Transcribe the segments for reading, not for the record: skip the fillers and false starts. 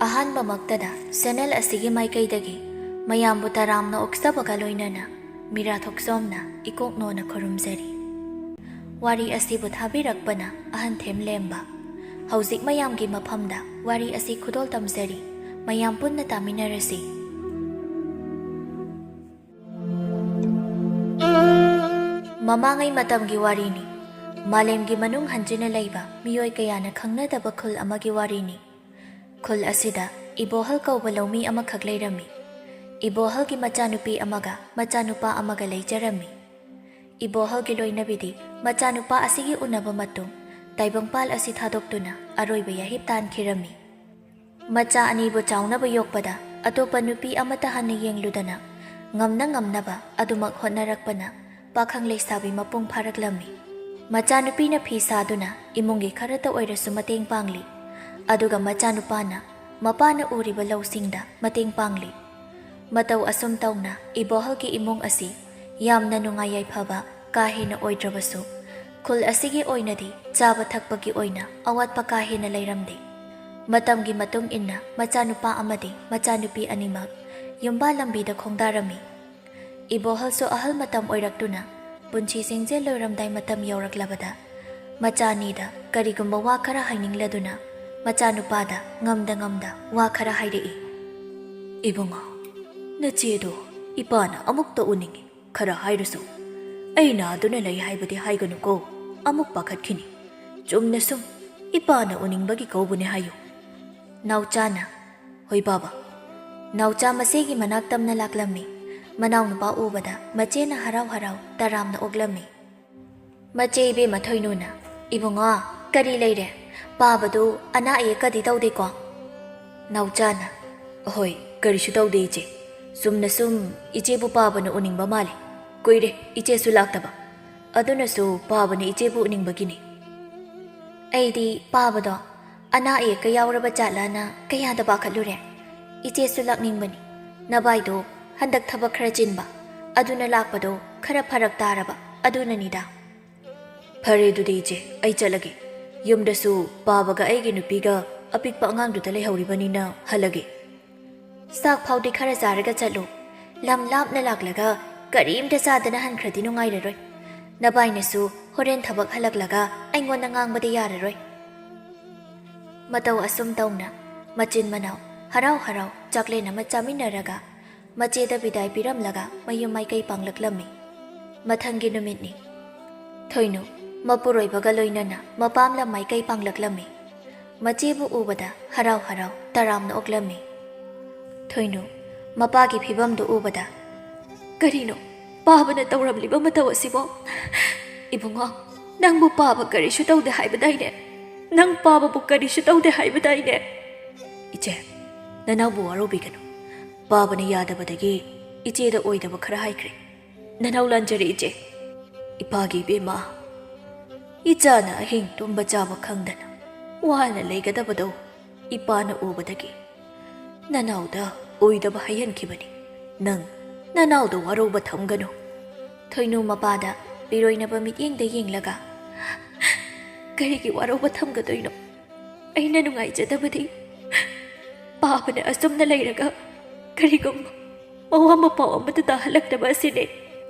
ꯑꯍꯥꯟꯕ ꯃꯛꯇꯗ ꯆꯦꯅꯦꯜ ꯑꯁꯤꯒꯤ ꯃꯥꯏꯀꯩꯗꯒꯤ ꯃꯌꯥꯝꯕꯨ ꯇꯔꯥꯝꯅ ꯑꯣꯛꯆꯕꯒ ꯂꯣꯏꯅꯅ ꯃꯤꯔꯥ ꯊꯣꯛꯆꯣꯝꯅ ꯏꯀꯣꯛꯅꯣꯅ ꯈꯨꯔꯨꯝꯖꯔꯤ꯫ ꯋꯥꯔꯤ ꯑꯁꯤꯕꯨ ꯊꯥꯕꯤꯔꯛꯄꯅ ꯑꯍꯟꯊꯦꯝ ꯂꯦꯝꯕ꯫ ꯍꯧꯖꯤꯛ ꯃꯌꯥꯝꯒꯤ ꯃꯐꯝꯗ ꯋꯥꯔꯤ ꯑꯁꯤ ꯈꯨꯗꯣꯜ ꯇꯝꯖꯔꯤ꯫ ꯃꯌꯥꯝ ꯄꯨꯟꯅ ꯇꯥꯃꯤꯟꯅꯔꯁꯤ꯫ ꯃꯃꯥꯡꯉꯩ ꯃꯇꯝꯒꯤ ꯋꯥꯔꯤꯅꯤ꯫ ꯃꯥꯂꯦꯝꯒꯤ ꯃꯅꯨꯡ ꯍꯟꯖꯤꯟꯅ ꯂꯩꯕ ꯃꯤꯑꯣꯏ ꯀꯌꯥꯅ ꯈꯪꯅꯗꯕ ꯈꯨꯜ ꯑꯃꯒꯤ ꯋꯥꯔꯤꯅꯤ꯫ ꯈꯨꯜ ꯑꯁꯤꯗ ꯏꯕꯣꯍꯜ ꯀꯧꯕ ꯂꯧꯃꯤ ꯑꯃꯈꯛ ꯂꯩꯔꯝꯃꯤ꯫ ꯏꯕꯣꯍꯜꯒꯤ ꯃꯆꯥꯅꯨꯄꯤ ꯑꯃꯒ ꯃꯆꯥꯅꯨꯄꯥ ꯑꯃꯒ ꯂꯩꯖꯔꯝꯃꯤ꯫ ꯏꯕꯣꯍꯜꯒꯤ ꯂꯣꯏꯅꯕꯤꯗꯤ ꯃꯆꯥꯅꯨꯄꯥ ꯑꯁꯤꯒꯤ ꯎꯅꯕ ꯃꯇꯨꯡ ꯇꯥꯏꯕꯪꯄꯥꯜ ꯑꯁꯤ ꯊꯥꯗꯣꯛꯇꯨꯅ ꯑꯔꯣꯏꯕ ꯌꯥꯍꯤꯞ ꯇꯥꯟꯈꯤꯔꯝꯃꯤ꯫ ꯃꯆꯥ ꯑꯅꯤꯕꯨ ꯆꯥꯎꯅꯕ ꯌꯣꯛꯄꯗ ꯑꯇꯣꯞꯄ ꯅꯨꯄꯤ ꯑꯃꯠꯇ ꯍꯟꯅ ꯌꯦꯡꯂꯨꯗꯅ ꯉꯝꯅꯕ ꯑꯗꯨꯃꯛ ꯍꯣꯠꯅꯔꯛꯄꯅ ꯄꯥꯈꯪ ꯂꯩꯁꯥꯕꯤ ꯃꯄꯨꯡ ꯐꯥꯔꯛꯂꯝꯃꯤ꯫ ꯃꯆꯥꯅꯨꯄꯤꯅ ꯐꯤ ꯁꯥꯗꯨꯅ ꯏꯃꯨꯡꯒꯤ ꯈꯔꯇ ꯑꯣꯏꯔꯁꯨ ꯃꯇꯦꯡ ꯄꯥꯡꯂꯤ, ꯑꯗꯨꯒ ꯃꯆꯥꯅꯨꯄꯥꯅ ꯃꯄꯥꯅ ꯎꯔꯤꯕ ꯂꯧꯁꯤꯡꯗ ꯃꯇꯦꯡ ꯄꯥꯡꯂꯤ꯫ ꯃꯇꯧ ꯑꯁꯨꯝ ꯇꯧꯅ ꯏꯕꯣꯍꯜꯒꯤ ꯏꯃꯨꯡ ꯑꯁꯤ ꯌꯥꯝꯅ ꯅꯨꯡꯉꯥꯏ ꯌꯥꯏꯐꯕ ꯀꯥ ꯍꯦꯟꯅ ꯑꯣꯏꯗ꯭ꯔꯕꯁꯨ ꯈꯨꯜ ꯑꯁꯤꯒꯤ ꯑꯣꯏꯅꯗꯤ ꯆꯥꯕ ꯊꯛꯄꯒꯤ ꯑꯣꯏꯅ ꯑꯋꯥꯠꯄ ꯀꯥ ꯍꯦꯟꯅ ꯂꯩꯔꯝꯗꯦ꯫ ꯃꯇꯝꯒꯤ ꯃꯇꯨꯡ ꯏꯟꯅ ꯃꯆꯥꯅꯨꯄꯥ ꯑꯃꯗꯤ ꯃꯆꯥꯅꯨꯄꯤ ꯑꯅꯤꯃꯛ ꯌꯨꯝꯕꯥꯜ ꯂꯝꯕꯤꯗ ꯈꯣꯡꯗꯥꯔꯝꯃꯤ꯫ ꯏꯕꯣꯍꯜꯁꯨ ꯑꯍꯜ ꯃꯇꯝ ꯑꯣꯏꯔꯛꯇꯨꯅ ꯄꯨꯟꯁꯤ ꯆꯤꯡꯖꯦꯜ ꯂꯣꯏꯔꯝꯗꯥꯏ ꯃꯇꯝ ꯌꯧꯔꯛꯂꯕꯗ ꯃꯆꯥ ꯑꯅꯤꯗ ꯀꯔꯤꯒꯨꯝꯕ ꯋꯥ ꯈꯔ ꯍꯥꯏꯅꯤꯡꯂꯗꯨꯅ ꯃꯆꯥꯅꯨꯄꯥꯗ ꯉꯝꯗ ꯋꯥ ꯈꯔ ꯍꯥꯏꯔꯛꯏ꯫ ꯏꯕꯨꯡꯉꯣ, ꯅꯆꯦꯗꯣ ꯏꯄꯥꯅ ꯑꯃꯨꯛꯇ ꯎꯅꯤꯡꯉꯤ, ꯈꯔ ꯍꯥꯏꯔꯁꯨ ꯑꯩꯅ ꯑꯗꯨꯅ ꯂꯩ ꯍꯥꯏꯕꯗꯤ ꯍꯥꯏꯒꯅꯨꯀꯣ, ꯑꯃꯨꯛ ꯄꯥꯈꯠꯈꯤꯅꯤ꯫ ꯆꯨꯝꯅ ꯁꯨꯝ ꯏꯄꯥꯅ ꯎꯅꯤꯡꯕꯒꯤ ꯀꯧꯕꯅꯦ ꯍꯥꯏꯌꯨ꯫ ꯅꯥꯎꯆꯥꯅ ꯍꯣꯏ ꯕꯥꯕꯥ꯫ ꯅꯥꯎꯆꯥ ꯃꯆꯦꯒꯤ ꯃꯅꯥꯛ ꯇꯝꯅ ꯂꯥꯛꯂꯝꯃꯤ꯫ ꯃꯅꯥꯎꯅꯨꯄꯥ ꯎꯕꯗ ꯃꯆꯦꯅ ꯍꯔꯥꯎ ꯇꯔꯥꯝꯅ ꯑꯣꯛꯂꯝꯃꯤ꯫ ꯃꯆꯦ ꯏꯕꯦꯝꯃ ꯊꯣꯏꯅꯨꯅ ꯏꯕꯨꯡꯉꯣ ꯀꯔꯤ ꯂꯩꯔꯦ? ꯄꯥꯕꯗꯨ ꯑꯅꯥ ꯑꯌꯦꯛꯀꯗꯤ ꯇꯧꯗꯦꯀꯣ? ꯅꯥꯎꯆꯥꯅ ꯍꯣꯏ ꯀꯔꯤꯁꯨ ꯇꯧꯗꯦ ꯏꯆꯦ, ꯆꯨꯝꯅ ꯁꯨꯝ ꯏꯆꯦꯕꯨ ꯄꯥꯕꯅ ꯎꯅꯤꯡꯕ ꯃꯥꯜꯂꯤ꯫ ꯀꯨꯏꯔꯦ ꯏꯆꯦꯁꯨ ꯂꯥꯛꯇꯕ, ꯑꯗꯨꯅꯁꯨ ꯄꯥꯕꯅ ꯏꯆꯦꯕꯨ ꯎꯅꯤꯡꯕꯒꯤꯅꯤ꯫ ꯑꯩꯗꯤ ꯄꯥꯕꯗꯣ ꯑꯅꯥ ꯑꯌꯦꯛꯀ ꯌꯥꯎꯔꯕ ꯖꯥꯠꯂꯥꯅ ꯀꯌꯥꯗ ꯄꯥꯈꯠꯂꯨꯔꯦ꯫ ꯏꯆꯦꯁꯨ ꯂꯥꯛꯅꯤꯡꯕꯅꯤ, ꯅꯕꯥꯏꯗꯣ ꯍꯟꯗꯛ ꯊꯕꯛ ꯈꯔ ꯆꯤꯟꯕ, ꯑꯗꯨꯅ ꯂꯥꯛꯄꯗꯣ ꯈꯔ ꯐꯔꯛ ꯇꯥꯔꯕ, ꯑꯗꯨꯅꯅꯤꯗ꯫ ꯐꯔꯦ ꯑꯗꯨꯗꯤ ꯏꯆꯦ, ꯑꯩ ꯆꯠꯂꯒꯦ꯫ ꯌꯨꯝꯗꯁꯨ ꯄꯥꯕꯒ ꯑꯩꯒꯤ ꯅꯨꯄꯤꯒ ꯑꯄꯤꯛꯄ ꯑꯉꯥꯡꯗꯨꯗ ꯂꯩꯍꯧꯔꯤꯕꯅꯤꯅ ꯍꯜꯂꯒꯦ꯫ ꯆꯥꯛ ꯐꯥꯎꯗꯤ ꯈꯔ ꯆꯥꯔꯒ ꯆꯠꯂꯨ꯫ ꯂꯝ ꯂꯥꯞꯅ ꯂꯥꯛꯂꯒ ꯀꯔꯤꯝꯇ ꯆꯥꯗꯅ ꯍꯟꯈ꯭ꯔꯗꯤ ꯅꯨꯡꯉꯥꯏꯔꯔꯣꯏ꯫ ꯅꯕꯥꯏꯅꯁꯨ ꯍꯣꯔꯦꯟ ꯊꯕꯛ ꯍꯜꯂꯛꯂꯒ ꯑꯩꯉꯣꯟꯗ ꯉꯥꯡꯕꯗꯤ ꯌꯥꯔꯔꯣꯏ꯫ ꯃꯇꯧ ꯑꯁꯨꯝ ꯇꯧꯅ ꯃꯆꯤꯟ ꯃꯅꯥꯎ ꯍꯔꯥꯎ ꯆꯥꯛꯂꯦꯟ ꯑꯃ ꯆꯥꯃꯤꯟꯅꯔꯒ ꯃꯆꯦꯗ ꯕꯤꯗꯥꯏ ꯄꯤꯔꯝꯂꯒ ꯃꯌꯨꯝ ꯃꯥꯏꯀꯩ ꯄꯥꯡꯂꯛꯂꯝꯃꯤ꯫ ꯃꯊꯪꯒꯤ ꯅꯨꯃꯤꯠꯅꯤ꯫ ꯊꯣꯏꯅꯨ ꯃꯄꯨꯔꯣꯏꯕꯒ ꯂꯣꯏꯅꯅ ꯃꯄꯥꯝꯂꯝ ꯃꯥꯏꯀꯩ ꯄꯥꯡꯂꯛꯂꯝꯃꯤ꯫ ꯃꯆꯦꯕꯨ ꯎꯕꯗ ꯍꯔꯥꯎ ꯇꯔꯥꯝꯅ ꯑꯣꯛꯂꯝꯃꯤ꯫ ꯊꯣꯏꯅꯨ ꯃꯄꯥꯒꯤ ꯐꯤꯕꯝꯗꯨ ꯎꯕꯗ ꯀꯔꯤꯅꯣ ꯄꯥꯕꯅ ꯇꯧꯔꯝꯂꯤꯕ ꯃꯇꯧ ꯑꯁꯤꯕꯣ? ꯏꯕꯨꯡꯉꯣ, ꯅꯪꯕꯨ ꯄꯥꯕ ꯀꯔꯤꯁꯨ ꯇꯧꯗꯦ ꯍꯥꯏꯕꯗꯥꯏꯅꯦ? ꯅꯪ ꯄꯥꯕꯕꯨ ꯀꯔꯤꯁꯨ ꯇꯧꯗꯦ ꯍꯥꯏꯕꯗꯥꯏꯅꯦ? ꯏꯆꯦ, ꯅꯅꯥꯎꯕꯨ ꯋꯥꯔꯧꯕꯤꯒꯅꯨ꯫ ꯄꯥꯕꯅ ꯌꯥꯗꯕꯗꯒꯤ ꯏꯆꯦꯗ ꯑꯣꯏꯗꯕ ꯈꯔ ꯍꯥꯏꯈ꯭ꯔꯦ꯫ ꯅꯅꯥꯎ ꯂꯥꯟꯖꯔꯦ ꯏꯆꯦ꯫ ꯏꯄꯥꯒꯤ ꯏꯕꯦꯝꯃ, ꯏꯆꯥꯅ ꯑꯍꯤꯡ ꯇꯨꯝꯕ ꯆꯥꯕ ꯈꯪꯗꯅ ꯋꯥꯅ ꯂꯩꯒꯗꯕꯗꯣ ꯏꯄꯥꯅ ꯎꯕꯗꯒꯤ ꯅꯅꯥꯎꯗ ꯑꯣꯏꯗꯕ ꯍꯥꯏꯍꯟꯈꯤꯕꯅꯤ꯫ ꯅꯪ ꯅꯅꯥꯎꯗ ꯋꯥꯔꯧꯕ ꯊꯝꯒꯅꯨ꯫ ꯊꯣꯏꯅꯨ ꯃꯄꯥꯗ ꯄꯤꯔꯣꯏꯅꯕ ꯃꯤꯠꯌꯦꯡꯗ ꯌꯦꯡꯂꯒ ꯀꯔꯤꯒꯤ ꯋꯥꯔꯧꯕ ꯊꯝꯒꯗꯣꯏꯅꯣ? ꯑꯩꯅ ꯅꯨꯡꯉꯥꯏꯖꯗꯕꯗꯤ ꯄꯥꯕꯅ ꯑꯁꯨꯝꯅ ꯂꯩꯔꯒ ꯀꯔꯤꯒꯨꯝꯕ ꯃꯋꯥ ꯃꯄꯥꯎ ꯑꯃꯠꯇ ꯇꯥꯍꯜꯂꯛꯇꯕ ꯑꯁꯤꯅꯦ꯫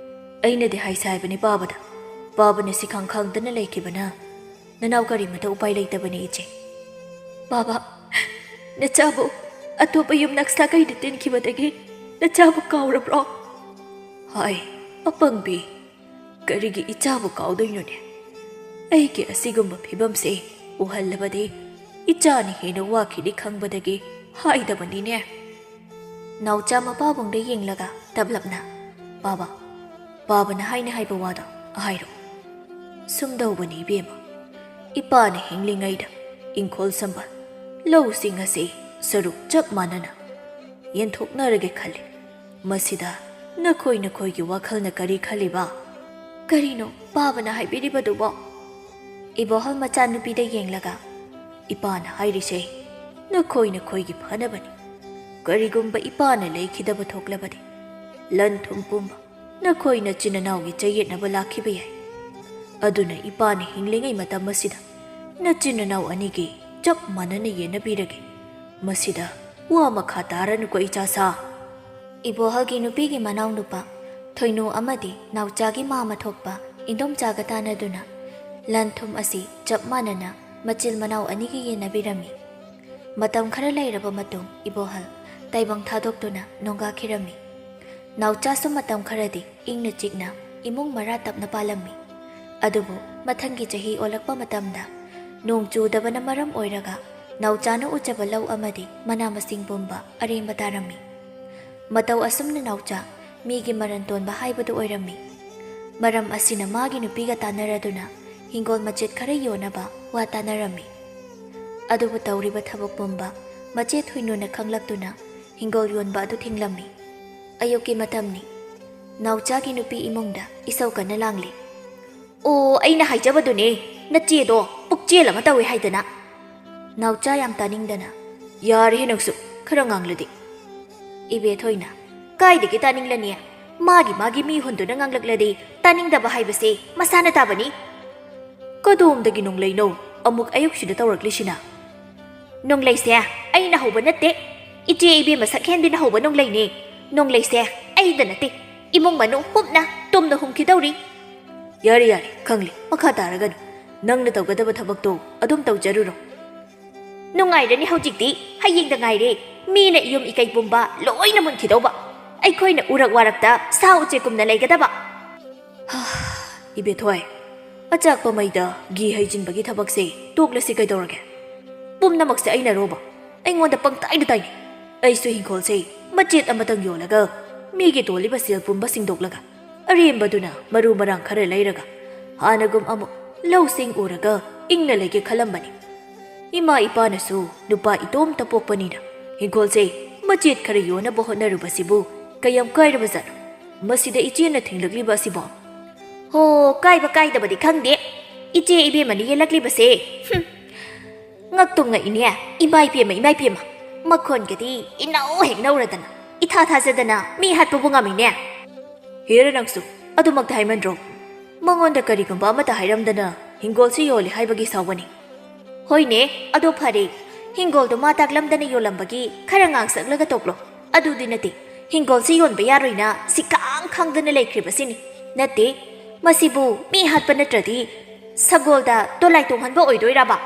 ꯑꯩꯅꯗꯤ ꯍꯥꯏꯕꯅꯤ ꯄꯥꯕꯗ, ꯄꯥꯕꯅ ꯁꯤꯈꯥꯡ ꯈꯥꯡꯗꯅ ꯂꯩꯈꯤꯕꯅ ꯅꯅꯥꯎ ꯀꯔꯤꯃꯇ ꯎꯄꯥꯏ ꯂꯩꯇꯕꯅꯤ ꯏꯆꯦ꯫ ꯕꯥꯕꯥ, ꯅꯆꯥꯕꯨ ꯑꯇꯣꯞꯄ ꯌꯨꯝꯅꯥꯛ ꯁꯥꯒꯩꯗ ꯇꯤꯟꯈꯤꯕꯗꯒꯤ ꯅꯆꯥꯕꯨ ꯀꯥꯎꯔꯕ꯭ꯔꯣ? ꯍꯥꯏ ꯑꯄꯪꯕꯤ, ꯀꯔꯤꯒꯤ ꯏꯆꯥꯕꯨ ꯀꯥꯎꯗꯣꯏꯅꯣꯅꯦ? ꯑꯩꯒꯤ ꯑꯁꯤꯒꯨꯝꯕ ꯐꯤꯕꯝꯁꯦ ꯎꯍꯜꯂꯕꯗꯤ ꯏꯆꯥꯅ ꯍꯦꯟꯅ ꯋꯥꯈꯤꯅꯤ ꯈꯪꯕꯗꯒꯤ ꯍꯥꯏꯗꯕꯅꯤꯅꯦ꯫ ꯅꯥꯎꯆꯥ ꯃꯄꯥꯕꯨꯡꯗ ꯌꯦꯡꯂꯒ ꯇꯞꯂꯞꯅ ꯕꯥꯕꯥ, ꯄꯥꯕꯅ ꯍꯥꯏꯕ ꯋꯥꯗꯣ ꯍꯥꯏꯔꯣ꯫ ꯁꯨꯝꯗꯧꯕꯅꯤ ꯏꯕꯦꯝꯃ, ꯏꯄꯥꯅ ꯍꯤꯡꯂꯤꯉꯩꯗ ꯏꯪꯈꯣꯜ ꯁꯝꯕꯜ ꯂꯧꯁꯤꯡ ꯑꯁꯤ ꯁꯔꯨꯛ ꯆꯞ ꯃꯥꯟꯅꯅ ꯌꯦꯟꯊꯣꯛꯅꯔꯒꯦ ꯈꯜꯂꯤ꯫ ꯃꯁꯤꯗ ꯅꯈꯣꯏꯒꯤ ꯋꯥꯈꯜꯅ ꯀꯔꯤ ꯈꯜꯂꯤꯕ? ꯀꯔꯤꯅꯣ ꯄꯥꯕꯅ ꯍꯥꯏꯕꯤꯔꯤꯕꯗꯨꯕꯣ? ꯏꯕꯣꯍꯜ ꯃꯆꯥꯅꯨꯄꯤꯗ ꯌꯦꯡꯂꯒ ꯏꯄꯥꯅ ꯍꯥꯏꯔꯤꯁꯦ ꯅꯈꯣꯏꯒꯤ ꯐꯅꯕꯅꯤ꯫ ꯀꯔꯤꯒꯨꯝꯕ ꯏꯄꯥꯅ ꯂꯩꯈꯤꯗꯕ ꯊꯣꯛꯂꯕꯗꯤ ꯂꯟ ꯊꯨꯝ ꯄꯨꯝꯕ ꯅꯈꯣꯏ ꯅꯆꯤꯟ ꯏꯅꯥꯎꯒꯤ ꯆꯌꯦꯠꯅꯕ ꯂꯥꯛꯈꯤꯕ ꯌꯥꯏ꯫ ꯑꯗꯨꯅ ꯏꯄꯥꯅ ꯍꯤꯡꯂꯤꯉꯩ ꯃꯇꯝ ꯑꯁꯤꯗ ꯅꯆꯤꯟ ꯏꯅꯥꯎ ꯑꯅꯤꯒꯤ ꯆꯞ ꯃꯥꯟꯅꯅ ꯌꯦꯟꯅꯕꯤꯔꯒꯦ꯫ ꯃꯁꯤꯗ ꯋꯥ ꯃꯈꯥ ꯇꯥꯔꯅꯨꯀꯣ ꯏꯆꯥꯁꯥ ꯏꯕꯣꯍꯜꯒꯤ ꯅꯨꯄꯤꯒꯤ ꯃꯅꯥꯎ ꯅꯨꯄꯥ ꯊꯣꯏꯅꯨ ꯑꯃꯗꯤ ꯅꯥꯎꯆꯥꯒꯤ ꯃꯥꯃ ꯊꯣꯛꯄ ꯏꯟꯗꯣꯝꯆꯥꯒ ꯇꯥꯟꯅꯗꯨꯅ ꯂꯟ ꯊꯨꯝ ꯑꯁꯤ ꯆꯞ ꯃꯥꯟꯅꯅ ꯃꯆꯤꯜ ꯃꯅꯥꯎ ꯑꯅꯤꯒꯤ ꯌꯦꯟꯅꯕꯤꯔꯝꯃꯤ ꯃꯇꯝ ꯈꯔ ꯂꯩꯔꯕ ꯃꯇꯨꯡ ꯏꯕꯣꯍꯜ ꯇꯥꯏꯕꯪ ꯊꯥꯗꯣꯛꯇꯨꯅ ꯅꯣꯡꯒꯥꯈꯤꯔꯝꯃꯤ ꯅꯥꯎꯆꯥꯁꯨ ꯃꯇꯝ ꯈꯔꯗꯤ ꯏꯪꯅ ꯆꯤꯛꯅ ꯏꯃꯨꯡ ꯃꯔꯥ ꯇꯞꯅ ꯄꯥꯜꯂꯝꯃꯤ ꯑꯗꯨꯕꯨ ꯃꯊꯪꯒꯤ ꯆꯍꯤ ꯑꯣꯜꯂꯛꯄ ꯃꯇꯝꯗ ꯅꯣꯡ ꯆꯨꯗꯕꯅ ꯃꯔꯝ ꯑꯣꯏꯔꯒ ꯅꯥꯎꯆꯥꯅ ꯎꯖꯕ ꯂꯧ ꯑꯃꯗꯤ ꯃꯅꯥ ꯃꯁꯤꯡ ꯄꯨꯝꯕ ꯑꯔꯦꯝꯕ ꯇꯥꯔꯝꯃꯤ ꯃꯇꯧ ꯑꯁꯨꯝꯅ ꯅꯥꯎꯆꯥ ꯃꯤꯒꯤ ꯃꯔꯟ ꯇꯣꯟꯕ ꯍꯥꯏꯕꯗꯨ ꯑꯣꯏꯔꯝꯃꯤ ꯃꯔꯝ ꯑꯁꯤꯅ ꯃꯥꯒꯤ ꯅꯨꯄꯤꯒ ꯇꯥꯟꯅꯔꯗꯨꯅ ꯍꯤꯡꯒꯣꯜ ꯃꯆꯦꯠ ꯈꯔ ꯌꯣꯟꯅꯕ ꯋꯥ ꯇꯥꯟꯅꯔꯝꯃꯤ ꯑꯗꯨꯕꯨ ꯇꯧꯔꯤꯕ ꯊꯕꯛ ꯄꯨꯝꯕ ꯃꯆꯦ ꯊꯣꯏꯅꯨꯅ ꯈꯪꯂꯛꯇꯨꯅ ꯍꯤꯡꯒꯣꯜ ꯌꯣꯟꯕ ꯑꯗꯨ ꯊꯤꯡꯂꯝꯃꯤ ꯑꯌꯨꯛꯀꯤ ꯃꯇꯝꯅꯤ ꯅꯥꯎꯆꯥꯒꯤ ꯅꯨꯄꯤ ꯏꯃꯨꯡꯗ ꯏꯁꯧ ꯀꯟꯅ ꯂꯥꯡꯂꯤ ꯑꯣ ꯑꯩꯅ ꯍꯥꯏꯖꯕꯗꯨꯅꯦ ꯅꯆꯦꯗꯣ ꯄꯨꯛꯆꯦꯜ ꯑꯃ ꯇꯧꯋꯦ ꯍꯥꯏꯗꯅ ꯅꯥꯎꯆꯥ ꯌꯥꯝ ꯇꯥꯅꯤꯡꯗꯅ ꯌꯥꯔꯦꯍꯦ ꯅꯪꯁꯨ ꯈꯔ ꯉꯥꯡꯂꯗꯤ ꯏꯕꯦꯊꯣꯏꯅ ꯀꯥꯏꯗꯒꯤ ꯇꯥꯅꯤꯡꯂꯅꯤ ꯃꯥꯒꯤ ꯃꯤ ꯍꯨꯟꯗꯨꯅ ꯉꯥꯡꯂꯛꯂꯗꯤ ꯇꯥꯅꯤꯡꯗꯕ ꯍꯥꯏꯕꯁꯦ ꯃꯁꯥꯅ ꯇꯥꯕꯅꯤ ꯀꯗꯣꯝꯗꯒꯤ ꯅꯣꯡꯂꯩꯅꯣ ꯑꯃꯨꯛ ꯑꯌꯨꯛꯁꯤꯗ ꯇꯧꯔꯛꯂꯤꯁꯤꯅ ꯅꯣꯡꯂꯩꯁꯦ ꯑꯩꯅ ꯍꯧꯕ ꯅꯠꯇꯦ ꯏꯆꯦ ꯏꯕꯦꯝꯃ ꯁꯛꯍꯦꯟꯕꯤꯅ ꯍꯧꯕ ꯅꯣꯡꯂꯩꯅꯦ ꯅꯣꯡꯂꯩꯁꯦ ꯑꯩꯗ ꯅꯠꯇꯦ ꯏꯃꯨꯡ ꯃꯅꯨꯡ ꯍꯨꯞꯅ ꯇꯨꯝꯅ ꯍꯨꯝꯈꯤꯗꯧꯔꯤ ꯌꯥꯔꯦ ꯈꯪꯂꯤ ꯃꯈꯥ ꯇꯥꯔꯒꯅꯨ ꯅꯪꯅ ꯇꯧꯒꯗꯕ ꯊꯕꯛꯇꯣ ꯑꯗꯨꯝ ꯇꯧꯖꯔꯨꯔꯣ ꯅꯨꯡꯉꯥꯏꯔꯅꯤ ꯍꯧꯖꯤꯛꯇꯤ ꯍꯌꯦꯡꯗ ꯉꯥꯏꯔꯦ ꯃꯤꯅ ꯏꯌꯨꯝ ꯏꯀꯩ ꯄꯨꯝꯕ ꯂꯣꯏꯅ ꯃꯨꯟꯈꯤꯗꯧꯕ ꯑꯩꯈꯣꯏꯅ ꯎꯔꯛ ꯋꯥꯔꯛꯇ ꯁꯥ ꯎꯆꯦꯛꯀꯨꯝꯅ ꯂꯩꯒꯗꯕ ꯏꯕꯦꯊꯣꯏ ꯑꯆꯥꯛꯄ ꯃꯩꯗ ꯘꯤ ꯍꯩꯖꯤꯟꯕꯒꯤ ꯊꯕꯛꯁꯦ ꯇꯣꯛꯂꯁꯤ ꯀꯩꯗꯧꯔꯒꯦ ꯄꯨꯝꯅꯃꯛꯁꯦ ꯑꯩꯅꯔꯣꯕ ꯑꯩꯉꯣꯟꯗ ꯄꯪꯇꯥꯏꯗ ꯇꯥꯏꯅꯩ ꯑꯩꯁꯨ ꯍꯤꯡꯈꯣꯜꯁꯦ ꯃꯆꯦꯠ ꯑꯃꯇꯪ ꯌꯣꯜꯂꯒ ꯃꯤꯒꯤ ꯇꯣꯜꯂꯤꯕ ꯁꯦꯜ ꯄꯨꯝꯕ ꯁꯤꯡꯗꯣꯛꯂꯒ ꯑꯔꯦꯝꯕꯗꯨꯅ ꯃꯔꯨ ꯃꯔꯥꯡ ꯈꯔ ꯂꯩꯔꯒ ꯍꯥꯟꯅꯒꯨꯝ ꯑꯃꯨꯛ ꯂꯧꯁꯤꯡ ꯎꯔꯒ ꯏꯪꯅ ꯂꯩꯒꯦ ꯈꯜꯂꯝꯕꯅꯤ ꯏꯃꯥ ꯏꯄꯥꯅꯁꯨ ꯅꯨꯄꯥ ꯏꯇꯣꯝꯇ ꯄꯣꯛꯄꯅꯤꯅ ꯍꯤꯡꯈꯣꯜꯁꯦ ꯃꯆꯦꯠ ꯈꯔ ꯌꯣꯟꯅꯕ ꯍꯣꯠꯅꯔꯨꯕꯁꯤꯕꯨ ꯀꯌꯥꯝ ꯀꯥꯏꯔꯕꯖꯥꯠꯅꯣ ꯃꯁꯤꯗ ꯏꯆꯦꯅ ꯊꯤꯡꯂꯛꯂꯤꯕ ꯑꯁꯤꯕꯣ ꯍꯣ ꯀꯥꯏꯕ ꯀꯥꯏꯗꯕꯗꯤ ꯈꯪꯗꯦ ꯏꯆꯦ ꯏꯕꯦꯝꯃꯅ ꯌꯦꯜꯂꯛꯂꯤꯕꯁꯦ ꯉꯛꯇꯨꯝ ꯉꯛꯏꯅꯦ ꯏꯃꯥ ꯏꯄꯦꯝꯃ ꯃꯈꯣꯟꯒꯗꯤ ꯏꯅꯧ ꯍꯦꯛ ꯅꯧꯔꯗꯅ ꯏꯊꯥ ꯊꯥꯖꯗꯅ ꯃꯤ ꯍꯥꯠꯄꯕꯨ ꯉꯝꯃꯤꯅꯦ ꯍꯦꯔ ꯅꯪꯁꯨ ꯑꯗꯨꯃꯛꯇ ꯍꯥꯏꯃꯟꯗ꯭ꯔꯣ ꯃꯉꯣꯟꯗ ꯀꯔꯤꯒꯨꯝꯕ ꯑꯃꯠꯇ ꯍꯥꯏꯔꯝꯗꯅ ꯍꯤꯡꯒꯣꯜꯁꯤ ꯌꯣꯜꯂꯤ ꯍꯥꯏꯕꯒꯤ ꯁꯥꯎꯕꯅꯤ ꯍꯣꯏꯅꯦ ꯑꯗꯣ ꯐꯔꯦ ꯍꯤꯡꯒꯣꯜꯗꯣ ꯃꯥ ꯇꯥꯛꯂꯝꯗꯅ ꯌꯣꯜꯂꯝꯕꯒꯤ ꯈꯔ ꯉꯥꯡꯁꯛꯂꯒ ꯇꯣꯛꯂꯣ ꯑꯗꯨꯗꯤ ꯅꯠꯇꯦ ꯍꯤꯡꯒꯣꯜꯁꯤ ꯌꯣꯟꯕ ꯌꯥꯔꯣꯏꯅ ꯈꯪꯗꯅ ꯂꯩꯈ꯭ꯔꯤꯕꯁꯤꯅꯤ ꯅꯠꯇꯦ ꯃꯁꯤꯕꯨ ꯃꯤ ꯍꯥꯠꯄ ꯅꯠꯇ꯭ꯔꯗꯤ ꯁꯒꯣꯜꯗ ꯗꯣꯂꯥꯏ ꯇꯣꯡꯍꯟꯕ ꯑꯣꯏꯗꯣꯏꯔꯕ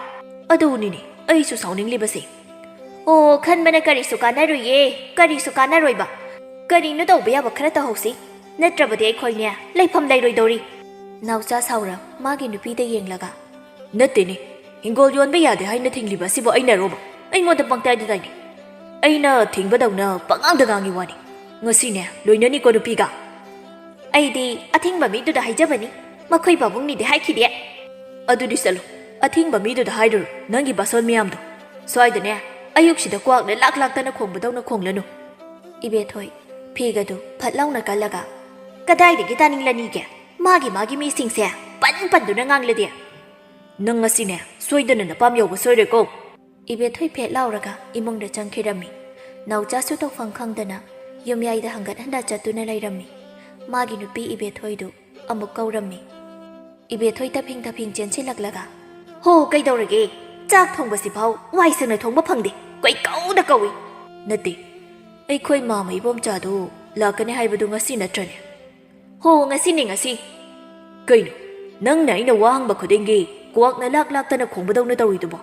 ꯑꯗꯨꯅꯤꯅꯦ ꯑꯩꯁꯨ ꯁꯥꯎꯅꯤꯡꯂꯤꯕꯁꯦ ꯑꯣ ꯈꯟꯕꯅ ꯀꯔꯤꯁꯨ ꯀꯥꯟꯅꯔꯣꯏꯌꯦ ꯀꯔꯤꯁꯨ ꯀꯥꯟꯅꯔꯣꯏꯕ ꯀꯔꯤꯅꯣ ꯇꯧꯕ ꯌꯥꯕ ꯈꯔ ꯇꯧꯍꯧꯁꯤ ꯅꯠꯇ꯭ꯔꯕꯗꯤ ꯑꯩꯈꯣꯏꯅꯦ ꯂꯩꯐꯝ ꯂꯩꯔꯣꯏꯗꯧꯔꯤ ꯅꯥꯎꯆꯥ ꯁꯥꯎꯔ ꯃꯥꯒꯤ ꯅꯨꯄꯤꯗ ꯌꯦꯡꯂꯒ ꯅꯠꯇꯦꯅꯦ ꯍꯤꯡꯒꯣꯜ ꯌꯣꯟꯕ ꯌꯥꯗꯦ ꯍꯥꯏꯅ ꯊꯤꯡꯂꯤꯕ ꯑꯁꯤꯕꯨ ꯑꯩꯅꯔꯣꯕ ꯑꯩꯉꯣꯟꯗ ꯄꯪꯇꯥꯏꯗ ꯇꯥꯏꯅꯤ ꯑꯩꯅ ꯊꯤꯡꯕꯗꯧꯅ ꯄꯪꯉꯥꯡꯗ ꯉꯥꯡꯉꯤ ꯋꯥꯅꯤ ꯉꯁꯤꯅꯦ ꯂꯣꯏꯅꯅꯤꯀꯣ ꯅꯨꯄꯤꯒ ꯑꯩꯗꯤ ꯑꯊꯤꯡꯕ ꯃꯤꯗꯨꯗ ꯍꯥꯏꯖꯕꯅꯤ ꯃꯈꯣꯏ ꯄꯥꯕꯨꯡꯅꯤꯗꯤ ꯍꯥꯏꯈꯤꯗꯦ ꯑꯗꯨꯗꯤ ꯆꯠꯂꯣ ꯑꯊꯤꯡꯕ ꯃꯤꯗꯨꯗ ꯍꯥꯏꯔꯨꯔꯣ ꯅꯪꯒꯤ ꯕꯥꯁꯣꯟ ꯃꯌꯥꯝꯗꯣ ꯁ꯭ꯋꯥꯏꯗꯅꯦ ꯑꯌꯨꯛꯁꯤꯗ ꯀ꯭ꯋꯥꯛꯅ ꯂꯥꯛꯇꯅ ꯈꯣꯡꯕꯗꯧꯅ ꯈꯣꯡꯂꯅꯨ ꯏꯕꯦꯊꯣꯏ ꯐꯤꯒꯗꯨ ꯐꯠ ꯂꯥꯎꯅ ꯀꯜꯂꯒ ꯀꯗꯥꯏꯗꯒꯤ ꯇꯥꯅꯤꯡꯂꯅꯤꯒꯦ ꯃꯥꯒꯤ ꯃꯤꯁꯤꯡꯁꯦ ꯄꯟꯗꯨꯅ ꯉꯥꯡꯂꯗꯤ ꯅꯪ ꯉꯁꯤꯅꯦ ꯁꯣꯏꯗꯅ ꯅꯄꯥꯝ ꯌꯧꯕ ꯁꯣꯏꯔꯣꯏꯀꯣ ꯏꯕꯦꯊꯣꯏ ꯐꯦꯠ ꯂꯥꯎꯔꯒ ꯏꯃꯨꯡꯗ ꯆꯪꯈꯤꯔꯝꯃꯤ ꯅꯥꯎꯆꯥꯁꯨ ꯇꯧꯐꯝ ꯈꯪꯗꯅ ꯌꯨꯝꯌꯥꯏꯗ ꯍꯪꯒꯠ ꯍꯟꯗꯥ ꯆꯠꯇꯨꯅ ꯂꯩꯔꯝꯃꯤ ꯃꯥꯒꯤ ꯅꯨꯄꯤ ꯏꯕꯦꯊꯣꯏꯗꯨ ꯑꯃꯨꯛ ꯀꯧꯔꯝꯃꯤ ꯏꯕꯦꯊꯣꯏ ꯇꯐꯤꯡ ꯆꯦꯟꯁꯤꯜꯂꯛꯂꯒ ꯍꯣ ꯀꯩꯗꯧꯔꯒꯦ ꯆꯥꯛ ꯊꯣꯡꯕꯁꯤꯐꯥꯎ ꯋꯥꯏ ꯁꯪꯅ ꯊꯣꯡꯕ ꯐꯪꯗꯦ ꯀꯧꯏ ꯀꯧꯏ ꯅꯠꯇꯦ ꯑꯩꯈꯣꯏ ꯃꯥꯃ ꯏꯕꯣꯝꯆꯥꯗꯨ ꯂꯥꯛꯀꯅꯤ ꯍꯥꯏꯕꯗꯨ ꯉꯁꯤ ꯅꯠꯇ꯭ꯔꯅꯦ ꯍꯣ ꯉꯁꯤꯅꯦ ꯀꯩꯅꯣ ꯅꯪꯅ ꯑꯩꯅ ꯋꯥ ꯍꯪꯕ ꯈꯨꯗꯤꯡꯒꯤ ꯀ꯭ꯋꯥꯛꯅ ꯂꯥꯛꯇꯅ ꯈꯣꯡꯕꯗꯧꯅ ꯇꯧꯔꯤꯗꯨꯕꯣ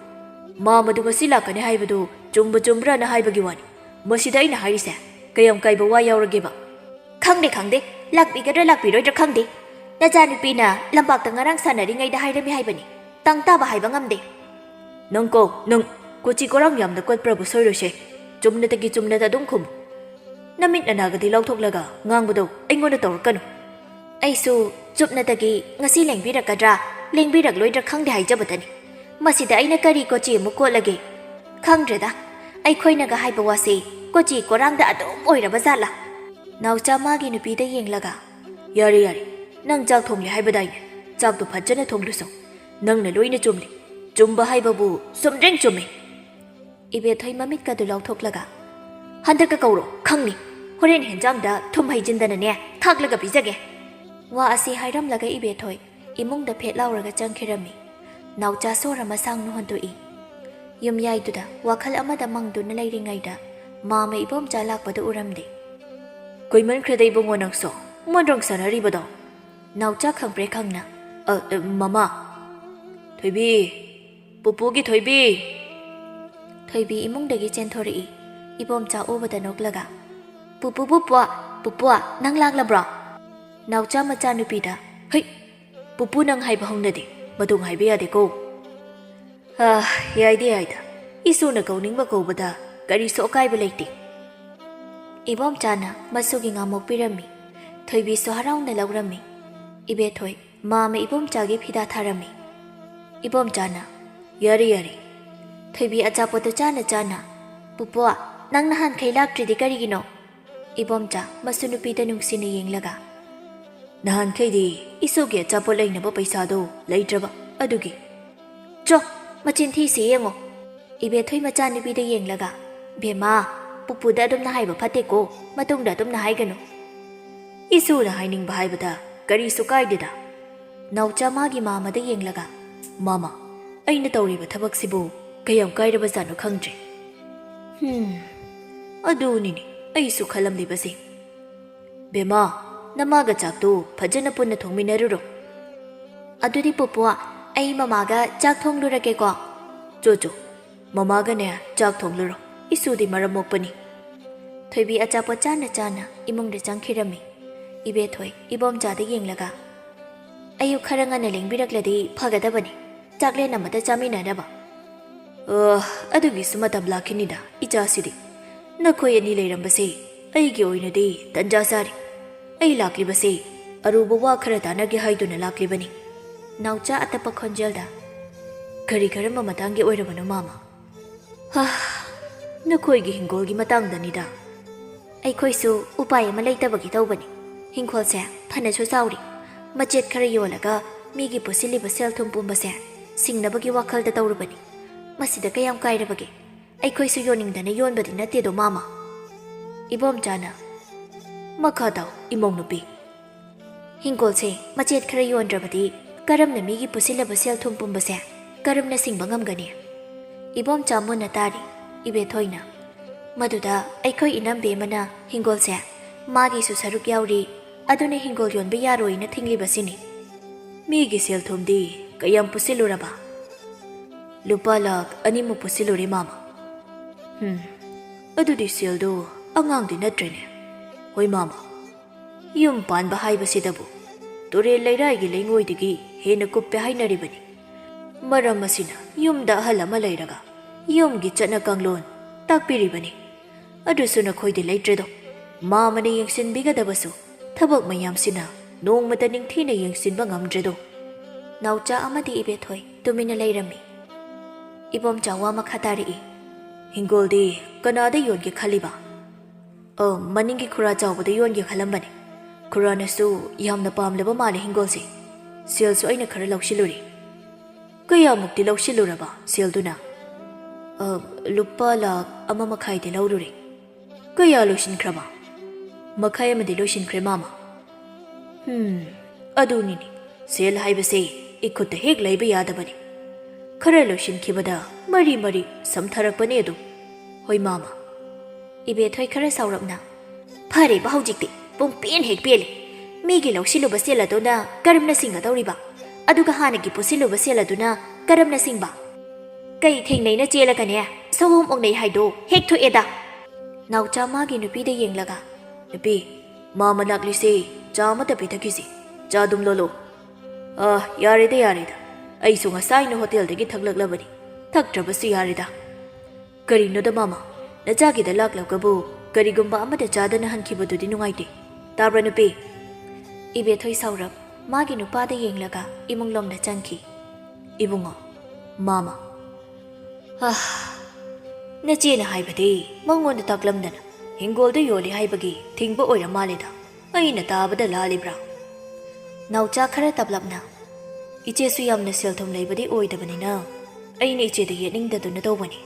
ꯃꯥꯃꯗꯨ ꯉꯁꯤ ꯂꯥꯛꯀꯅꯤ ꯍꯥꯏꯕꯗꯨ ꯆꯨꯝꯕ꯭ꯔꯥꯅ ꯍꯥꯏꯕꯒꯤ ꯋꯥꯅꯤ ꯃꯁꯤꯗ ꯑꯩꯅ ꯍꯥꯏꯔꯤꯁꯦ ꯀꯌꯥꯝ ꯀꯥꯏꯕ ꯋꯥ ꯌꯥꯎꯔꯒꯦꯕ ꯈꯪꯗꯦ ꯂꯥꯛꯄꯤꯒꯗ꯭ꯔꯥ ꯂꯥꯛꯄꯤꯔꯣꯏꯗ꯭ꯔꯥ ꯈꯪꯗꯦ ꯅꯆꯥꯅꯨꯄꯤꯅ ꯂꯝꯄꯥꯛꯇ ꯉꯔꯥꯡ ꯁꯥꯟꯅꯔꯤꯉꯩꯗ ꯍꯥꯏꯔꯝꯃꯤ ꯍꯥꯏꯕꯅꯤ ꯇꯪ ꯇꯥꯕ ꯍꯥꯏꯕ ꯉꯝꯗꯦ ꯅꯪ ꯀꯣꯆꯤ ꯀꯣꯔꯥꯡ ꯌꯥꯝꯅ ꯀꯣꯠꯄ꯭ꯔꯕꯨ ꯁꯣꯏꯔꯣꯏꯁꯦ ꯆꯨꯝꯅꯗ ꯑꯗꯨꯝ ꯈꯨꯝꯃꯨ ꯅꯃꯤꯠ ꯑꯅꯥꯒꯗꯤ ꯂꯧꯊꯣꯛꯂꯒ ꯉꯥꯡꯕꯗꯣ ꯑꯩꯉꯣꯟꯗ ꯇꯧꯔꯛꯀꯅꯨ ꯑꯩꯁꯨ ꯆꯨꯞꯅꯗꯒꯤ ꯉꯁꯤ ꯂꯦꯡꯕꯤꯔꯛꯀꯗ꯭ꯔꯥ ꯂꯦꯡꯕꯤꯔꯛꯂꯣꯏꯗ꯭ꯔꯥ ꯈꯪꯗꯦ ꯍꯥꯏꯖꯕꯇꯅꯤ ꯃꯁꯤꯗ ꯑꯩꯅ ꯀꯔꯤ ꯀꯣꯆꯤ ꯑꯃꯨꯛ ꯀꯣꯠꯂꯒꯦ ꯈꯪꯗ꯭ꯔꯦꯗ ꯑꯩꯈꯣꯏꯅꯒ ꯍꯥꯏꯕ ꯋꯥꯁꯦ ꯀꯣꯆꯤ ꯀꯣꯔꯥꯡꯗ ꯑꯗꯨꯝ ꯑꯣꯏꯔꯕ ꯖꯥꯠꯂꯥ ꯅꯥꯎꯆꯥ ꯃꯥꯒꯤ ꯅꯨꯄꯤꯗ ꯌꯦꯡꯂꯒ ꯌꯥꯔꯦ ꯅꯪ ꯆꯥꯛ ꯊꯣꯡꯂꯦ ꯍꯥꯏꯕꯗꯥꯏꯅꯦ ꯆꯥꯛꯇꯣ ꯐꯖꯅ ꯊꯣꯡꯂꯨꯁꯣ ꯅꯪꯅ ꯂꯣꯏꯅ ꯆꯨꯝꯂꯤ ꯆꯨꯝꯕ ꯍꯥꯏꯕꯕꯨ ꯆꯨꯝꯗ꯭ꯔꯤꯡ ꯆꯨꯝꯃꯤ ꯏꯕꯦꯊꯣꯏ ꯃꯃꯤꯠꯀꯗꯨ ꯂꯥꯎꯊꯣꯛꯂꯒ ꯍꯟꯗꯛꯀ ꯀꯧꯔꯣ ꯈꯪꯅꯤ ꯍꯣꯔꯦꯟ ꯍꯦꯟꯖꯥꯡꯗ ꯊꯨꯝ ꯍꯩꯖꯤꯟꯗꯅꯅꯦ ꯊꯥꯛꯂꯒ ꯄꯤꯖꯒꯦ ꯋꯥ ꯑꯁꯤ ꯍꯥꯏꯔꯝꯂꯒ ꯏꯕꯦꯊꯣꯏ ꯏꯃꯨꯡꯗ ꯐꯦꯠ ꯂꯥꯎꯔꯒ ꯆꯪꯈꯤꯔꯝꯃꯤ ꯅꯥꯎꯆꯥ ꯁꯣꯔ ꯃꯁꯥꯡ ꯅꯨꯍꯟꯇꯣꯛꯏ ꯌꯨꯝꯌꯥꯏꯗꯨꯗ ꯋꯥꯈꯜ ꯑꯃꯗ ꯃꯪꯗꯨꯅ ꯂꯩꯔꯤꯉꯩꯗ ꯃꯥꯃ ꯏꯕꯣꯝꯆꯥ ꯂꯥꯛꯄꯗ ꯎꯔꯝꯗꯦ꯫ ꯀꯨꯏꯃꯟꯈ꯭ꯔꯦꯗ ꯏꯕꯨꯡꯉꯣ ꯅꯪꯁꯨ ꯃꯣꯟꯗ꯭ꯔꯪ ꯁꯥꯟꯅꯔꯤꯕꯗꯣ꯫ ꯅꯥꯎꯆꯥ ꯈꯪꯄ꯭ꯔꯦ ꯈꯪꯅ ꯃꯃꯥ ꯊꯣꯏꯕꯤ ꯄꯨꯄꯨꯒꯤ ꯊꯣꯏꯕꯤ꯫ ꯊꯣꯏꯕꯤ ꯏꯃꯨꯡꯗꯒꯤ ꯆꯦꯟꯊꯣꯔꯛꯏ꯫ ꯏꯕꯣꯝꯆꯥ ꯎꯕꯗ ꯅꯣꯛꯂꯒ ꯄꯨꯄꯨ ꯅꯪ ꯂꯥꯛꯂꯕ꯭ꯔꯣ? ꯅꯥꯎꯆꯥ ꯃꯆꯥꯅꯨꯄꯤꯗ ꯍꯩ ꯄꯨꯄꯨ ꯅꯪ ꯍꯥꯏꯕ ꯍꯧꯅꯗꯦ ꯃꯇꯨꯡ ꯍꯥꯏꯕ ꯌꯥꯗꯦꯀꯣ꯫ ꯌꯥꯏꯗ ꯏꯁꯨꯅ ꯀꯧꯅꯤꯡꯕ ꯀꯧꯕꯗ ꯀꯔꯤꯁꯨ ꯑꯀꯥꯏꯕ ꯂꯩꯇꯦ꯫ ꯏꯕꯣꯝꯆꯥꯅ ꯃꯁꯨꯒꯤ ꯉꯥꯃꯣꯛ ꯄꯤꯔꯝꯃꯤ꯫ ꯊꯣꯏꯕꯤꯁꯨ ꯍꯔꯥꯎꯅ ꯂꯧꯔꯝꯃꯤ꯫ ꯏꯕꯦꯊꯣꯏ ꯃꯥꯃ ꯏꯕꯣꯝꯆꯥꯒꯤ ꯐꯤꯗꯥ ꯊꯥꯔꯝꯃꯤ꯫ ꯏꯕꯣꯝꯆꯥꯅ ꯌꯥꯔꯦ ꯊꯣꯏꯕꯤ ꯑꯆꯥꯄꯣꯠꯇꯨ ꯆꯥꯅ ꯄꯨꯄꯨ ꯅꯪ ꯅꯍꯥꯟꯈꯩ ꯂꯥꯛꯇ꯭ꯔꯤꯗꯤ ꯀꯔꯤꯒꯤꯅꯣ? ꯏꯕꯣꯝꯆꯥ ꯃꯁꯨ ꯅꯨꯄꯤꯗ ꯅꯨꯡꯁꯤꯅ ꯌꯦꯡꯂꯒ ꯅꯍꯥꯟꯈꯩꯗꯤ ꯏꯁꯨꯒꯤ ꯑꯆꯥꯄꯣꯠ ꯂꯩꯅꯕ ꯄꯩꯁꯥꯗꯣ ꯂꯩꯇ꯭ꯔꯕ ꯑꯗꯨꯒꯤ꯫ ꯆꯣ ꯃꯆꯤꯟ ꯊꯤꯁꯤ ꯌꯦꯡꯉꯣ꯫ ꯏꯕꯦꯊꯣꯏ ꯃꯆꯥꯅꯨꯄꯤꯗ ꯌꯦꯡꯂꯒ ꯚꯦꯃꯥ ꯄꯨꯄꯨꯗ ꯑꯗꯨꯝꯅ ꯍꯥꯏꯕ ꯐꯠꯇꯦꯀꯣ, ꯃꯇꯨꯡꯗ ꯑꯗꯨꯝꯅ ꯍꯥꯏꯒꯅꯨ꯫ ꯏꯁꯨꯅ ꯍꯥꯏꯅꯤꯡꯕ ꯍꯥꯏꯕꯗ ꯀꯔꯤꯁꯨ ꯀꯥꯏꯗꯦꯗ꯫ ꯅꯥꯎꯆꯥ ꯃꯥꯒꯤ ꯃꯥꯃꯗ ꯌꯦꯡꯂꯒ ꯃꯥꯃꯥ ꯑꯩꯅ ꯇꯧꯔꯤꯕ ꯊꯕꯛꯁꯤꯕꯨ ꯀꯌꯥꯝ ꯀꯥꯏꯔꯕꯖꯥꯠꯅꯣ ꯈꯪꯗ꯭ꯔꯦ꯫ ꯑꯗꯨꯅꯤꯅꯦ ꯑꯩꯁꯨ ꯈꯜꯂꯝꯂꯤꯕꯁꯦ꯫ ꯕꯦꯃꯥ ꯅꯃꯥꯒ ꯆꯥꯛꯇꯨ ꯐꯖꯅ ꯄꯨꯟꯅ ꯊꯣꯡꯃꯤꯟꯅꯔꯨꯔꯣ꯫ ꯑꯗꯨꯗꯤ ꯄꯨꯄꯨ ꯑꯩ ꯃꯃꯥꯒ ꯆꯥꯛ ꯊꯣꯡꯂꯨꯔꯒꯦꯀꯣ꯫ ꯆꯣ ꯃꯃꯥꯒꯅꯦ ꯆꯥꯛ ꯊꯣꯡꯂꯨꯔꯣ ꯏꯁꯨꯗꯤ ꯃꯔꯝ ꯃꯣꯛꯄꯅꯤ꯫ ꯊꯣꯏꯕꯤ ꯑꯆꯥꯄꯣꯠ ꯆꯥꯅ ꯏꯃꯨꯡꯗ ꯆꯪꯈꯤꯔꯝꯃꯤ꯫ ꯏꯕꯦꯊꯣꯏ ꯏꯕꯣꯝꯆꯥꯗ ꯌꯦꯡꯂꯒ ꯑꯌꯨꯛ ꯈꯔ ꯉꯟꯅ ꯂꯦꯡꯕꯤꯔꯛꯂꯗꯤ ꯐꯒꯗꯕꯅꯤ, ꯆꯥꯛꯂꯦꯟ ꯑꯃꯇ ꯆꯥꯃꯤꯟꯅꯅꯕ꯫ ꯑꯗꯨꯒꯤꯁꯨ ꯃꯇꯝ ꯂꯥꯛꯈꯤꯅꯤꯗ ꯏꯆꯥꯁꯤꯗꯤ꯫ ꯅꯈꯣꯏ ꯑꯅꯤ ꯂꯩꯔꯝꯕꯁꯦ ꯑꯩꯒꯤ ꯑꯣꯏꯅꯗꯤ ꯇꯟꯖꯥ ꯆꯥꯔꯤ꯫ ꯑꯩ ꯂꯥꯛꯂꯤꯕꯁꯦ ꯑꯔꯨꯕ ꯋꯥ ꯈꯔ ꯇꯥꯟꯅꯒꯦ ꯍꯥꯏꯗꯨꯅ ꯂꯥꯛꯂꯤꯕꯅꯤ꯫ ꯅꯥꯎꯆꯥ ꯑꯇꯞꯄ ꯈꯣꯟꯖꯦꯜꯗ ꯀꯔꯝꯕ ꯃꯇꯥꯡꯒꯤ ꯑꯣꯏꯔꯕꯅꯣ ꯃꯥꯃꯥ? ꯅꯈꯣꯏꯒꯤ ꯍꯤꯡꯒꯣꯜꯒꯤ ꯃꯇꯥꯡꯗꯅꯤꯗ꯫ ꯑꯩꯈꯣꯏꯁꯨ ꯎꯄꯥꯏ ꯑꯃ ꯂꯩꯇꯕꯒꯤ ꯇꯧꯕꯅꯤ꯫ ꯍꯤꯡꯈꯣꯜꯁꯦ ꯐꯅꯁꯨ ꯆꯥꯎꯔꯤ꯫ ꯃꯆꯦꯠ ꯈꯔ ꯌꯣꯜꯂꯒ ꯃꯤꯒꯤ ꯄꯨꯁꯤꯜꯂꯤꯕ ꯁꯦꯜ ꯊꯨꯝ ꯄꯨꯝꯕꯁꯦ ꯁꯤꯡꯅꯕꯒꯤ ꯋꯥꯈꯜꯗ ꯇꯧꯔꯨꯕꯅꯤ꯫ ꯃꯁꯤꯗ ꯀꯌꯥꯝ ꯀꯥꯏꯔꯕꯒꯦ? ꯑꯩꯈꯣꯏꯁꯨ ꯌꯣꯟꯅꯤꯡꯗꯅ ꯌꯣꯟꯕꯗꯤ ꯅꯠꯇꯦꯗꯣ ꯃꯥꯃꯥ꯫ ꯏꯕꯣꯝꯆꯥꯅ ꯃꯈꯥ ꯇꯥꯎ ꯏꯃꯧ ꯅꯨꯄꯤ꯫ ꯍꯤꯡꯒꯣꯜꯁꯦ ꯃꯆꯦꯠ ꯈꯔ ꯌꯣꯟꯗ꯭ꯔꯕꯗꯤ ꯀꯔꯝꯅ ꯃꯤꯒꯤ ꯄꯨꯁꯤꯜꯂꯕ ꯁꯦꯜ ꯊꯨꯝ ꯄꯨꯝꯕꯁꯦ ꯀꯔꯝꯅ ꯁꯤꯡꯕ ꯉꯝꯒꯅꯤ? ꯏꯕꯣꯝꯆꯥ ꯃꯨꯟꯅ ꯇꯥꯔꯤ꯫ ꯏꯕꯦꯊꯣꯏꯅ ꯃꯗꯨꯗ ꯑꯩꯈꯣꯏ ꯏꯅꯝꯕꯦꯝꯃꯅ ꯍꯤꯡꯒꯣꯜꯁꯦ ꯃꯥꯒꯤꯁꯨ ꯁꯔꯨꯛ ꯌꯥꯎꯔꯤ, ꯑꯗꯨꯅ ꯍꯤꯡꯒꯣꯜ ꯌꯣꯟꯕ ꯌꯥꯔꯣꯏꯅ ꯊꯤꯡꯂꯤꯕꯁꯤꯅꯤ꯫ ꯃꯤꯒꯤ ꯁꯦꯜ ꯊꯨꯝꯗꯤ ꯀꯌꯥꯝ ꯄꯨꯁꯤꯜꯂꯨꯔꯕ? ꯂꯨꯄꯥ ꯂꯥꯈ 2 ꯄꯨꯁꯤꯜꯂꯨꯔꯦ ꯃꯥꯃꯥ꯫ ꯑꯗꯨꯗꯤ ꯁꯦꯜꯗꯣ ꯑꯉꯥꯡꯗꯤ ꯅꯠꯇ꯭ꯔꯦꯅꯦ꯫ ꯍꯣꯏ ꯃꯥꯃꯥ, ꯌꯨꯝ ꯄꯥꯟꯕ ꯍꯥꯏꯕꯁꯤꯗꯕꯨ ꯇꯨꯔꯦꯜ ꯂꯩꯔꯥꯏꯒꯤ ꯂꯩꯉꯣꯏꯗꯒꯤ ꯍꯦꯟꯅ ꯀꯨꯞꯄꯦ ꯍꯥꯏꯅꯔꯤꯕꯅꯤ꯫ ꯃꯔꯝ ꯑꯁꯤꯅ ꯌꯨꯝꯗ ꯑꯍꯜ ꯑꯃ ꯂꯩꯔꯒ ꯌꯨꯝꯒꯤ ꯆꯠꯅ ꯀꯥꯡꯂꯣꯟ ꯇꯥꯛꯄꯤꯔꯤꯕꯅꯤ꯫ ꯑꯗꯨꯁꯨ ꯅꯈꯣꯏꯗꯤ ꯂꯩꯇ꯭ꯔꯦꯗꯣ꯫ ꯃꯥꯃꯅ ꯌꯦꯡꯁꯤꯟꯕꯤꯒꯗꯕꯁꯨ ꯊꯕꯛ ꯃꯌꯥꯝꯁꯤꯅ ꯅꯣꯡꯃꯇ ꯅꯤꯡꯊꯤꯅ ꯌꯦꯡꯁꯤꯟꯕ ꯉꯝꯗ꯭ꯔꯦꯗꯣ꯫ ꯅꯥꯎꯆꯥ ꯑꯃꯗꯤ ꯏꯕꯦꯊꯣꯏ ꯇꯨꯃꯤꯟꯅ ꯂꯩꯔꯝꯃꯤ꯫ ꯏꯕꯣꯝꯆꯥ ꯋꯥ ꯃꯈꯥ ꯇꯥꯔꯛꯏ꯫ ꯍꯤꯡꯒꯣꯜꯗꯤ ꯀꯅꯥꯗ ꯌꯣꯟꯒꯦ ꯈꯜꯂꯤꯕ? ꯃꯅꯤꯡꯒꯤ ꯈꯨꯔꯥ ꯆꯥꯎꯕꯗ ꯌꯣꯟꯒꯦ ꯈꯜꯂꯝꯕꯅꯤ꯫ ꯈꯨꯔꯥꯅꯁꯨ ꯌꯥꯝꯅ ꯄꯥꯝꯂꯕ ꯃꯥꯜꯂꯦ ꯍꯤꯡꯒꯣꯜꯁꯦ꯫ ꯁꯦꯜꯁꯨ ꯑꯩꯅ ꯈꯔ ꯂꯧꯁꯤꯜꯂꯨꯔꯤ꯫ ꯀꯌꯥꯃꯨꯛꯇꯤ ꯂꯧꯁꯤꯜꯂꯨꯔꯕ ꯁꯦꯜꯗꯨꯅ? ꯂꯨꯄꯥ ꯂꯥꯈ 1.5 ꯂꯧꯔꯨꯔꯦ꯫ ꯀꯌꯥ ꯂꯣꯏꯁꯤꯟꯈ꯭ꯔꯕ? 1.5 ꯂꯣꯏꯁꯤꯟꯈ꯭ꯔꯦ ꯃꯥꯃꯥ꯫ ꯑꯗꯨꯅꯤꯅꯦ ꯁꯦꯜ ꯍꯥꯏꯕꯁꯦ ꯏꯈꯨꯠꯇ ꯍꯦꯛ ꯂꯩꯕ ꯌꯥꯗꯕꯅꯤ꯫ ꯈꯔ ꯂꯣꯏꯁꯤꯟꯈꯤꯕꯗ ꯃꯔꯤ ꯁꯝꯊꯔꯛꯄꯅꯦ ꯑꯗꯨ꯫ ꯍꯣꯏ ꯃꯥꯃꯥ꯫ ꯏꯕꯦꯊꯣꯏ ꯈꯔ ꯁꯥꯎꯔꯞꯅ ꯐꯔꯦꯕ ꯍꯧꯖꯤꯛꯇꯤ ꯄꯨꯡꯄꯦꯟ ꯍꯦꯛ ꯄꯦꯜꯂꯦ꯫ ꯃꯤꯒꯤ ꯂꯧꯁꯤꯜꯂꯨꯕ ꯁꯦꯜ ꯑꯗꯨꯅ ꯀꯔꯝꯅ ꯁꯤꯡꯒꯗꯧꯔꯤꯕ? ꯑꯗꯨꯒ ꯍꯥꯟꯅꯒꯤ ꯄꯨꯁꯤꯜꯂꯨꯕ ꯁꯦꯜ ꯑꯗꯨꯅ ꯀꯔꯝꯅ ꯁꯤꯡꯕ? ꯀꯩ ꯊꯦꯡꯅꯩꯅ ꯆꯦꯜꯂꯒꯅꯦ ꯁꯑꯣꯝ ꯑꯣꯛꯅꯩ ꯍꯥꯏꯗꯣ ꯍꯦꯛ ꯊꯣꯛꯑꯦꯗ꯫ ꯅꯥꯎꯆꯥ ꯃꯥꯒꯤ ꯅꯨꯄꯤꯗ ꯌꯦꯡꯂꯒ ꯅꯨꯄꯤ ꯃꯥꯃꯥ ꯂꯥꯛꯂꯤꯁꯦ ꯆꯥ ꯑꯃꯇ ꯄꯤꯊꯛꯈꯤꯁꯤ꯫ ꯆꯥ ꯑꯗꯨꯝ ꯂꯣꯜꯂꯣ꯫ ꯌꯥꯔꯦꯗ ꯑꯩꯁꯨ ꯉꯁꯥꯏꯅ ꯍꯣꯇꯦꯜꯗꯒꯤ ꯊꯛꯂꯛꯂꯕꯅꯤ꯫ ꯊꯛꯇ꯭ꯔꯕꯁꯨ ꯌꯥꯔꯦꯗ꯫ ꯀꯔꯤꯅꯣꯗ ꯃꯥꯃꯥ, ꯅꯆꯥꯒꯤꯗ ꯂꯥꯛꯂꯒꯕꯨ ꯀꯔꯤꯒꯨꯝꯕ ꯑꯃꯗ ꯆꯥꯗꯅ ꯍꯟꯈꯤꯕꯗꯨꯗꯤ ꯅꯨꯡꯉꯥꯏꯇꯦ꯫ ꯇꯥꯕ꯭ꯔꯥ ꯅꯨꯄꯤ? ꯏꯕꯦꯊꯣꯏ ꯁꯥꯎꯔꯞ ꯃꯥꯒꯤ ꯅꯨꯄꯥꯗ ꯌꯦꯡꯂꯒ ꯏꯃꯨꯡꯂꯣꯝꯗ ꯆꯪꯈꯤ꯫ ꯏꯕꯨꯡꯉꯣ, ꯃꯥꯃꯥ, ꯅꯆꯦꯅ ꯍꯥꯏꯕꯗꯤ ꯃꯉꯣꯟꯗ ꯇꯥꯛꯂꯝꯗꯅ ꯍꯤꯡꯒꯣꯜꯗ ꯌꯣꯜꯂꯤ ꯍꯥꯏꯕꯒꯤ ꯊꯤꯡꯕ ꯑꯣꯏꯔ ꯃꯥꯜꯂꯦꯗ꯫ ꯑꯩꯅ ꯇꯥꯕꯗ ꯂꯥꯜꯂꯤꯕ꯭ꯔꯥ? ꯅꯥꯎꯆꯥ ꯈꯔ ꯇꯞꯂꯞꯅ ꯏꯆꯦꯁꯨ ꯌꯥꯝꯅ ꯁꯦꯜ ꯊꯨꯝ ꯂꯩꯕꯗꯤ ꯑꯣꯏꯗꯕꯅꯤꯅ ꯑꯩꯅ ꯏꯆꯦꯗ ꯌꯦꯠꯅꯤꯡꯗꯗꯨꯅ ꯇꯧꯕꯅꯤ꯫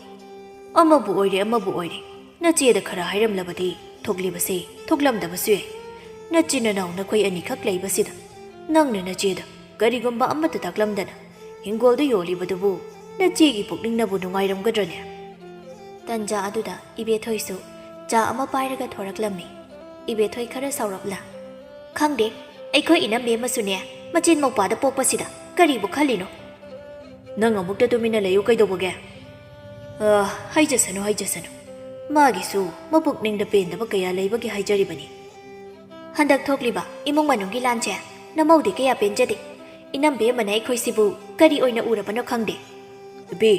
ꯑꯃꯕꯨ ꯑꯣꯏꯔꯦ ꯅꯆꯦꯗ ꯈꯔ ꯍꯥꯏꯔꯝꯂꯕꯗꯤ ꯊꯣꯛꯂꯤꯕꯁꯦ ꯊꯣꯛꯂꯝꯗꯕꯁꯨ ꯌꯥꯏ꯫ ꯅꯆꯤꯟ ꯅꯅꯥꯎ ꯅꯈꯣꯏ ꯑꯅꯤꯈꯛ ꯂꯩꯕꯁꯤꯗ ꯅꯪꯅ ꯅꯆꯦꯗ ꯀꯔꯤꯒꯨꯝꯕ ꯑꯃꯠꯇ ꯇꯥꯛꯂꯝꯗꯅ ꯍꯤꯡꯒꯣꯜꯗ ꯌꯣꯜꯂꯤꯕꯗꯨꯕꯨ ꯅꯆꯦꯒꯤ ꯄꯨꯛꯅꯤꯡꯅꯕꯨ ꯅꯨꯡꯉꯥꯏꯔꯝꯒꯗ꯭ꯔꯅꯦ? ꯇꯟꯖꯥ ꯑꯗꯨꯗ ꯏꯕꯦꯊꯣꯏꯁꯨ ꯆꯥ ꯑꯃ ꯄꯥꯏꯔꯒ ꯊꯣꯔꯛꯂꯝꯃꯤ꯫ ꯏꯕꯦꯊꯣꯏ ꯈꯔ ꯁꯥꯎꯔꯞꯂ ꯈꯪꯗꯦ ꯑꯩꯈꯣꯏ ꯏꯅꯝꯕꯤ ꯑꯃꯁꯨꯅꯦ ꯃꯆꯤꯟ ꯃꯧꯄꯥꯗ ꯄꯣꯛꯄꯁꯤꯗ ꯀꯔꯤꯕꯨ ꯈꯜꯂꯤꯅꯣ? ꯅꯪ ꯑꯃꯨꯛꯇ ꯇꯨꯃꯤꯟꯅ ꯂꯩꯌꯨ ꯀꯩꯗꯧꯕꯒꯦ? ꯍꯩꯖꯁꯅꯨ ꯍꯩꯖꯁꯅꯨ ꯃꯥꯒꯤꯁꯨ ꯃꯄꯨꯛꯅꯤꯡꯗ ꯄꯦꯟꯗꯕ ꯀꯌꯥ ꯂꯩꯕꯒꯤ ꯍꯥꯏꯖꯔꯤꯕꯅꯤ꯫ ꯍꯟꯗꯛ ꯊꯣꯛꯂꯤꯕ ꯏꯃꯨꯡ ꯃꯅꯨꯡꯒꯤ ꯂꯥꯟꯁꯦ ꯅꯃꯧꯗꯤ ꯀꯌꯥ ꯄꯦꯟꯖꯗꯦ꯫ ꯏꯅꯝꯕꯤ ꯑꯃꯅ ꯑꯩꯈꯣꯏꯁꯤꯕꯨ ꯀꯔꯤ ꯑꯣꯏꯅ ꯎꯔꯕꯅꯣ ꯈꯪꯗꯦ꯫ ꯅꯨꯄꯤ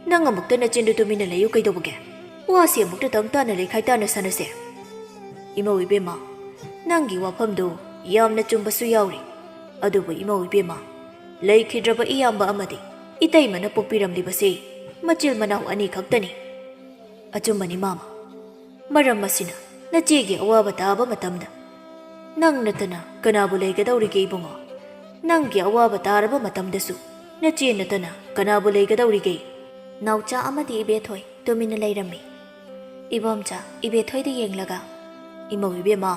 ꯅꯪ ꯑꯃꯨꯛꯇ ꯅꯆꯤꯟꯗꯨ ꯇꯨꯃꯤꯟꯅ ꯂꯩꯌꯨ ꯀꯩꯗꯧꯕꯒꯦ? ꯋꯥꯁꯤ ꯑꯃꯨꯛꯇ ꯇꯪ ꯇꯥꯅ ꯂꯩꯈꯥꯏ ꯇꯥꯅ ꯁꯥꯟꯅꯁꯦ꯫ ꯏꯃꯧ ꯏꯕꯦꯝꯃ ꯅꯪꯒꯤ ꯋꯥꯐꯝꯗꯨ ꯌꯥꯝꯅ ꯆꯨꯝꯕꯁꯨ ꯌꯥꯎꯔꯤ꯫ ꯑꯗꯨꯕꯨ ꯏꯃꯧ ꯏꯕꯦꯝꯃ ꯂꯩꯈꯤꯗ꯭ꯔꯕ ꯏꯌꯥꯝꯕ ꯑꯃꯗꯤ ꯏꯇꯩꯃꯅ ꯄꯣꯛꯄꯤꯔꯝꯂꯤꯕꯁꯤ ꯃꯆꯤꯜ ꯃꯅꯥꯎ ꯑꯅꯤ ꯈꯛꯇꯅꯤ꯫ ꯑꯆꯨꯝꯕꯅꯤ ꯃꯥꯃ꯫ ꯃꯔꯝ ꯑꯁꯤꯅ ꯅꯆꯦꯒꯤ ꯑꯋꯥꯕ ꯇꯥꯕ ꯃꯇꯝꯗ ꯅꯪ ꯅꯠꯇꯅ ꯀꯅꯥꯕꯨ ꯂꯩꯒꯗꯧꯔꯤꯒꯦ ꯏꯕꯨꯡꯉꯣ? ꯅꯪꯒꯤ ꯑꯋꯥꯕ ꯇꯥꯔꯕ ꯃꯇꯝꯗꯁꯨ ꯅꯆꯦ ꯅꯠꯇꯅ ꯀꯅꯥꯕꯨ ꯂꯩꯒꯗꯧꯔꯤꯒꯦ? ꯅꯥꯎꯆꯥ ꯑꯃꯗꯤ ꯏꯕꯦꯊꯣꯏ ꯇꯨꯃꯤꯟꯅ ꯂꯩꯔꯝꯃꯤ꯫ ꯏꯕꯣꯝꯆꯥ ꯏꯕꯦꯊꯣꯏꯗ ꯌꯦꯡꯂꯒ ꯏꯃꯧ ꯏꯕꯦꯝꯃ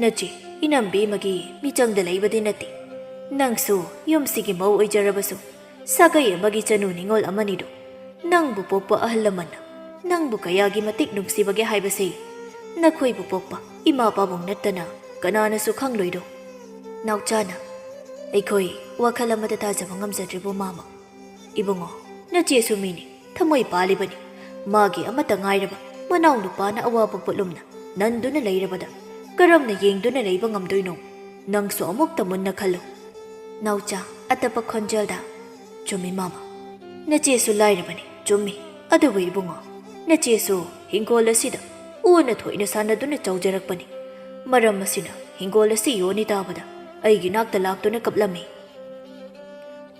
ꯅꯆꯦ ꯏꯅꯝꯕꯤ ꯑꯃꯒꯤ ꯃꯤꯆꯪꯗ ꯂꯩꯕꯗꯤ ꯅꯠꯇꯦ꯫ ꯅꯪꯁꯨ ꯌꯨꯝꯁꯤꯒꯤ ꯃꯧ ꯑꯣꯏꯖꯔꯕꯁꯨ ꯁꯥꯒꯩ ꯑꯃꯒꯤ ꯆꯅꯨ ꯅꯤꯡꯉꯣꯜ ꯑꯃꯅꯤꯗꯣ꯫ ꯅꯪꯕꯨ ꯄꯣꯛꯄ ꯑꯍꯜ ꯂꯃꯟꯅ ꯅꯪꯕꯨ ꯀꯌꯥꯒꯤ ꯃꯇꯤꯛ ꯅꯨꯡꯁꯤꯕꯒꯦ ꯍꯥꯏꯕꯁꯤ ꯅꯈꯣꯏꯕꯨ ꯄꯣꯛꯄ ꯏꯃꯥ ꯄꯥꯕꯨꯡ ꯅꯠꯇꯅ ꯀꯅꯥꯅꯁꯨ ꯈꯪꯂꯣꯏꯗꯣ꯫ ꯅꯥꯎꯆꯥꯅ ꯑꯩꯈꯣꯏ ꯋꯥꯈꯜ ꯑꯃꯗ ꯇꯥꯖꯕ ꯉꯝꯖꯗ꯭ꯔꯤꯕꯣ ꯃꯥꯃ? ꯏꯕꯨꯡꯉꯣ ꯅꯆꯦꯁꯨ ꯃꯤꯅꯤ ꯊꯃꯣꯏ ꯄꯥꯜꯂꯤꯕꯅꯤ꯫ ꯃꯥꯒꯤ ꯑꯃꯠꯇ ꯉꯥꯏꯔꯕ ꯃꯅꯥꯎ ꯅꯨꯄꯥꯅ ꯑꯋꯥꯕ ꯄꯣꯠꯂꯨꯝꯅ ꯅꯟꯗꯨꯅ ꯂꯩꯔꯕꯗ ꯀꯔꯝꯅ ꯌꯦꯡꯗꯨꯅ ꯂꯩꯕ ꯉꯝꯗꯣꯏꯅꯣ? ꯅꯪꯁꯨ ꯑꯃꯨꯛꯇ ꯃꯨꯟꯅ ꯈꯜꯂꯨ꯫ ꯅꯥꯎꯆꯥ ꯑꯇꯞꯄ ꯈꯣꯟꯖꯦꯜꯗ ꯆꯨꯝꯃꯤ ꯃꯥꯃ ꯅꯆꯦꯁꯨ ꯂꯥꯏꯔꯕꯅꯤ ꯆꯨꯝꯃꯤ꯫ ꯑꯗꯨꯕꯨ ꯏꯕꯨꯡꯉꯣ ꯅꯆꯦꯁꯨ ꯍꯤꯡꯒꯣꯜ ꯑꯁꯤꯗ ꯎꯅ ꯊꯣꯏꯅ ꯁꯥꯟꯅꯗꯨꯅ ꯆꯥꯎꯖꯔꯛꯄꯅꯤ꯫ ꯃꯔꯝ ꯑꯁꯤꯅ ꯍꯤꯡꯒꯣꯜ ꯑꯁꯤ ꯌꯣꯟꯅꯤ ꯇꯥꯕꯗ ꯑꯩꯒꯤ ꯅꯥꯛꯇ ꯂꯥꯛꯇꯨꯅ ꯀꯞꯂꯝꯃꯤ꯫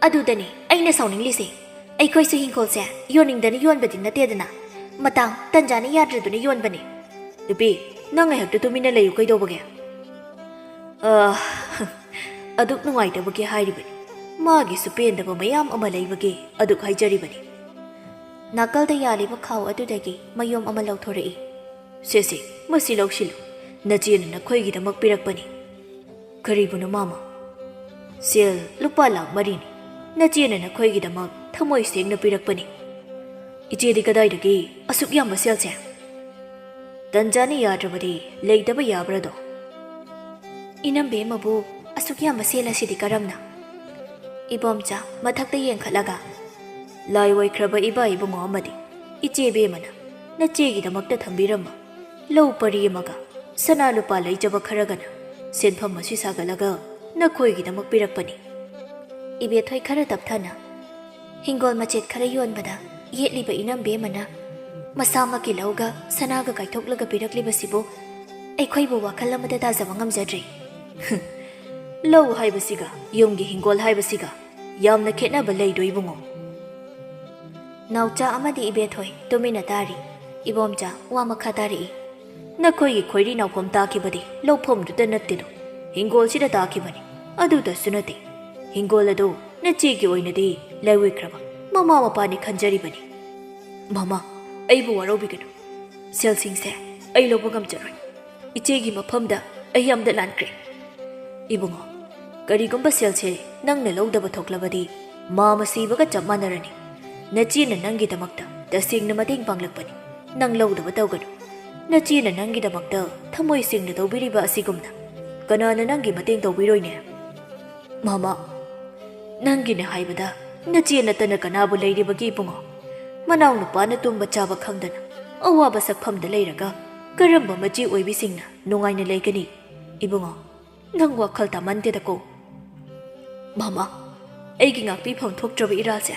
ꯑꯗꯨꯗꯅꯤ ꯑꯩꯅ ꯁꯥꯎꯅꯤꯡꯂꯤꯁꯦ꯫ ꯑꯩꯈꯣꯏꯁꯨ ꯍꯤꯡꯈꯣꯜꯁꯦ ꯌꯣꯟꯅꯤꯡꯗꯅ ꯌꯣꯟꯕꯗꯤ ꯅꯠꯇꯦꯗꯅ ꯃꯇꯥꯡ ꯇꯟꯖꯥꯅ ꯌꯥꯗ꯭ꯔꯗꯨꯅ ꯌꯣꯟꯕꯅꯤ꯫ ꯅꯨꯄꯤ ꯅꯪ ꯉꯥꯏꯍꯥꯛꯇ ꯇꯨꯃꯤꯟꯅ ꯂꯩꯌꯨ ꯀꯩꯗꯧꯕꯒꯦ? ꯑꯗꯨꯛ ꯅꯨꯡꯉꯥꯏꯇꯕꯒꯤ ꯍꯥꯏꯔꯤꯕꯅꯤ꯫ ꯃꯥꯒꯤꯁꯨ ꯄꯦꯟꯗꯕ ꯃꯌꯥꯝ ꯑꯃ ꯂꯩꯕꯒꯤ ꯑꯗꯨꯛ ꯍꯥꯏꯖꯔꯤꯕꯅꯤ꯫ ꯅꯥꯀꯜꯗ ꯌꯥꯜꯂꯤꯕ ꯈꯥꯎ ꯑꯗꯨꯗꯒꯤ ꯃꯌꯣꯝ ꯑꯃ ꯂꯧꯊꯣꯔꯛꯏ꯫ ꯁꯦ ꯃꯁꯤ ꯂꯧꯁꯤꯜꯂꯨ ꯅꯆꯦꯅ ꯅꯈꯣꯏꯒꯤꯗꯃꯛ ꯄꯤꯔꯛꯄꯅꯤ꯫ ꯀꯔꯤꯕꯨꯅꯣ ꯃꯥꯃ? ꯁꯦꯜ ꯂꯨꯄꯥ ꯂꯥꯈ 4ꯅꯤ꯫ ꯅꯆꯦꯅ ꯅꯈꯣꯏꯒꯤꯗꯃꯛ ꯊꯃꯣꯏ ꯁꯦꯡꯅ ꯄꯤꯔꯛꯄꯅꯤ꯫ ꯏꯆꯦꯗꯤ ꯀꯗꯥꯏꯗꯒꯤ ꯑꯁꯨꯛ ꯌꯥꯝꯕ ꯁꯦꯜꯁꯦ? ꯇꯟꯖꯥꯅ ꯌꯥꯗ꯭ꯔꯕꯗꯤ ꯂꯩꯇꯕ ꯌꯥꯕ꯭ꯔꯗꯣ? ꯏꯅꯝꯕꯤ ꯑꯃꯕꯨ ꯑꯁꯨꯛ ꯌꯥꯝꯕ ꯁꯦꯜ ꯑꯁꯤꯗꯤ ꯀꯔꯝꯅ? ꯏꯕꯣꯝꯆꯥ ꯃꯊꯛꯇ ꯌꯦꯡꯈꯠꯂꯒ ꯂꯥꯏ ꯑꯣꯏꯈ꯭ꯔꯕ ꯏꯕꯥ ꯏꯕꯨꯡꯉꯣ ꯑꯃꯗꯤ ꯏꯆꯦꯕꯦꯝꯃꯅ ꯅꯆꯦꯒꯤꯗꯃꯛꯇ ꯊꯝꯕꯤꯔꯝꯕ ꯂꯧ ꯄꯔꯤ ꯑꯃꯒ ꯁꯅꯥ ꯂꯨꯄꯥ ꯂꯩꯖꯕ ꯈꯔꯒꯅ ꯁꯦꯟꯐꯝ ꯑꯁꯤ ꯁꯥꯒꯠꯂꯒ ꯅꯈꯣꯏꯒꯤꯗꯃꯛ ꯄꯤꯔꯛꯄꯅꯤ꯫ ꯏꯕꯦꯊꯣꯏ ꯈꯔ ꯇꯞꯊꯅ ꯍꯤꯡꯒꯣꯜ ꯃꯆꯦꯠ ꯈꯔ ꯌꯣꯟꯕꯗ ꯌꯦꯠꯂꯤꯕ ꯏꯅꯝꯕꯤ ꯑꯃꯅ ꯃꯁꯥꯃꯛꯀꯤ ꯂꯧꯒ ꯁꯅꯥꯒ ꯀꯥꯏꯊꯣꯛꯂꯒ ꯄꯤꯔꯛꯂꯤꯕꯁꯤꯕꯨ ꯑꯩꯈꯣꯏꯕꯨ ꯋꯥꯈꯜ ꯑꯃꯗ ꯇꯥꯖꯕ ꯉꯝꯖꯗ꯭ꯔꯤ꯫ ꯂꯧ ꯍꯥꯏꯕꯁꯤꯒ ꯌꯨꯝꯒꯤ ꯍꯤꯡꯒꯣꯜ ꯍꯥꯏꯕꯁꯤꯒ ꯌꯥꯝꯅ ꯈꯦꯠꯅꯕ ꯂꯩꯗꯣ ꯏꯕꯨꯡꯉꯣ꯫ ꯅꯥꯎꯆꯥ ꯑꯃꯗꯤ ꯏꯕꯦꯊꯣꯏ ꯇꯨꯃꯤꯟꯅ ꯇꯥꯔꯤ꯫ ꯏꯕꯣꯝꯆꯥ ꯋꯥ ꯃꯈꯥ ꯇꯥꯔꯛꯏ꯫ ꯅꯈꯣꯏꯒꯤ ꯈꯣꯏꯔꯤ ꯅꯥꯎꯐꯝ ꯇꯥꯈꯤꯕꯗꯤ ꯂꯧꯐꯝꯗꯨꯗ ꯅꯠꯇꯦꯗꯣ ꯍꯤꯡꯒꯣꯜꯁꯤꯗ ꯇꯥꯈꯤꯕꯅꯤ꯫ ꯑꯗꯨꯗꯁꯨ ꯅꯠꯇꯦ ꯍꯤꯡꯒꯣꯜ ꯑꯗꯨ ꯅꯆꯦꯒꯤ ꯑꯣꯏꯅꯗꯤ ꯂꯥꯏꯑꯣꯏꯈ꯭ꯔꯕ ꯃꯃꯥ ꯃꯄꯥꯅꯤ ꯈꯟꯖꯔꯤꯕꯅꯤ꯫ ꯃꯃꯥ ꯑꯩꯕꯨ ꯋꯥꯔꯧꯕꯤꯒꯅꯨ꯫ ꯁꯦꯜꯁꯤꯡꯁꯦ ꯑꯩ ꯂꯧꯕ ꯉꯝꯖꯔꯣꯏ꯫ ꯏꯆꯦꯒꯤ ꯃꯐꯝꯗ ꯑꯩ ꯌꯥꯝꯅ ꯂꯥꯟꯈ꯭ꯔꯦ꯫ ꯏꯕꯨꯡꯉꯣ ꯀꯔꯤꯒꯨꯝꯕ ꯁꯦꯜꯁꯦ ꯅꯪꯅ ꯂꯧꯗꯕ ꯊꯣꯛꯂꯕꯗꯤ ꯃꯥꯃ ꯁꯤꯕꯒ ꯆꯞ ꯃꯥꯟꯅꯔꯅꯤ꯫ ꯅꯆꯦꯅ ꯅꯪꯒꯤꯗꯃꯛꯇ ꯇꯁꯦꯡꯅ ꯃꯇꯦꯡ ꯄꯥꯡꯂꯛꯄꯅꯤ꯫ ꯅꯪ ꯂꯧꯗꯕ ꯇꯧꯒꯅꯨ꯫ ꯅꯆꯦꯅ ꯅꯪꯒꯤꯗꯃꯛꯇ ꯊꯃꯣꯏ ꯁꯦꯡꯅ ꯇꯧꯕꯤꯔꯤꯕ ꯑꯁꯤꯒꯨꯝꯅ ꯀꯅꯥꯅ ꯅꯪꯒꯤ ꯃꯇꯦꯡ ꯇꯧꯕꯤꯔꯣꯏꯅꯦ? ꯃꯥꯃꯥ ꯅꯪꯒꯤꯅ ꯍꯥꯏꯕꯗ ꯅꯆꯦ ꯅꯠꯇꯅ ꯀꯅꯥꯕꯨ ꯂꯩꯔꯤꯕꯒꯦ ꯏꯕꯨꯡꯉꯣ? ꯃꯅꯥꯎ ꯅꯨꯄꯥꯅ ꯇꯨꯝꯕ ꯆꯥꯕ ꯈꯪꯗꯅ ꯑꯋꯥꯕ ꯁꯛꯐꯝꯗ ꯂꯩꯔꯒ ꯀꯔꯝꯕ ꯃꯆꯦ ꯑꯣꯏꯕꯤꯁꯤꯡꯅ ꯅꯨꯡꯉꯥꯏꯅ ꯂꯩꯒꯅꯤ? ꯏꯕꯨꯡꯉꯣ ꯅꯪ ꯋꯥꯈꯜ ꯇꯥꯃꯟꯗꯦꯗꯀꯣ꯫ ꯃꯥꯃꯥ ꯑꯩꯒꯤ ꯉꯥꯛꯄꯤꯐꯝ ꯊꯣꯛꯇ꯭ꯔꯕ ꯏꯔꯥꯜꯁꯦ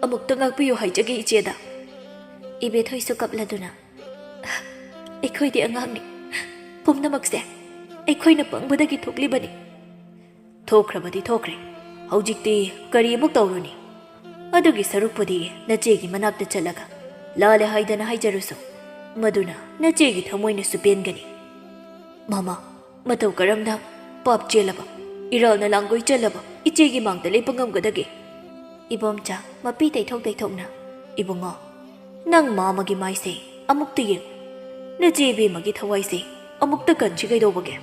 ꯑꯃꯨꯛꯇ ꯉꯥꯛꯄꯤꯌꯨ ꯍꯥꯏꯖꯒꯦ ꯏꯆꯦꯗ꯫ ꯏꯕꯦꯊꯣꯏꯁꯨ ꯀꯞꯂꯗꯨꯅ ꯑꯩꯈꯣꯏꯗꯤ ꯑꯉꯥꯡꯅꯤ꯫ ꯄꯨꯝꯅꯃꯛꯁꯦ ꯑꯩꯈꯣꯏꯅ ꯄꯪꯕꯗꯒꯤ ꯊꯣꯛꯂꯤꯕꯅꯤ꯫ ꯊꯣꯛꯈ꯭ꯔꯕꯗꯤ ꯊꯣꯛꯈ꯭ꯔꯦ ꯍꯧꯖꯤꯛꯇꯤ ꯀꯔꯤ ꯑꯃꯨꯛ ꯇꯧꯔꯨꯅꯤ? ꯑꯗꯨꯒꯤ ꯁꯔꯨꯛꯄꯨꯗꯤ ꯅꯆꯦꯒꯤ ꯃꯅꯥꯛꯇ ꯆꯠꯂꯒ ꯂꯥꯜꯂꯦ ꯍꯥꯏꯗꯅ ꯍꯥꯏꯖꯔꯨꯁꯨ ꯃꯗꯨꯅ ꯅꯆꯦꯒꯤ ꯊꯃꯣꯏꯅꯁꯨ ꯄꯦꯟꯒꯅꯤ꯫ ꯃꯥꯃꯥ ꯃꯇꯧ ꯀꯔꯝꯅ ꯄꯥꯞ ꯆꯦꯜꯂꯕ ꯏꯔꯥꯜꯅ ꯂꯥꯡꯒꯣꯏ ꯆꯜꯂꯕ ꯏꯆꯦꯒꯤ ꯃꯥꯡꯗ ꯂꯦꯞꯄ ꯉꯝꯒꯗꯒꯦ? ꯏꯕꯣꯝꯆꯥ ꯃꯄꯤ ꯇꯩꯊꯣꯛ ꯇꯩꯊꯣꯛꯅ ꯏꯕꯨꯡꯉꯣ ꯅꯪ ꯃꯥꯃꯒꯤ ꯃꯥꯏꯁꯦ ꯑꯃꯨꯛꯇ ꯌꯦꯡꯉꯨ꯫ ꯅꯆꯦꯕꯦꯝꯃꯒꯤ ꯊꯋꯥꯏꯁꯦ ꯑꯃꯨꯛꯇ ꯀꯟꯁꯤ ꯀꯩꯗꯧꯕꯒꯦ?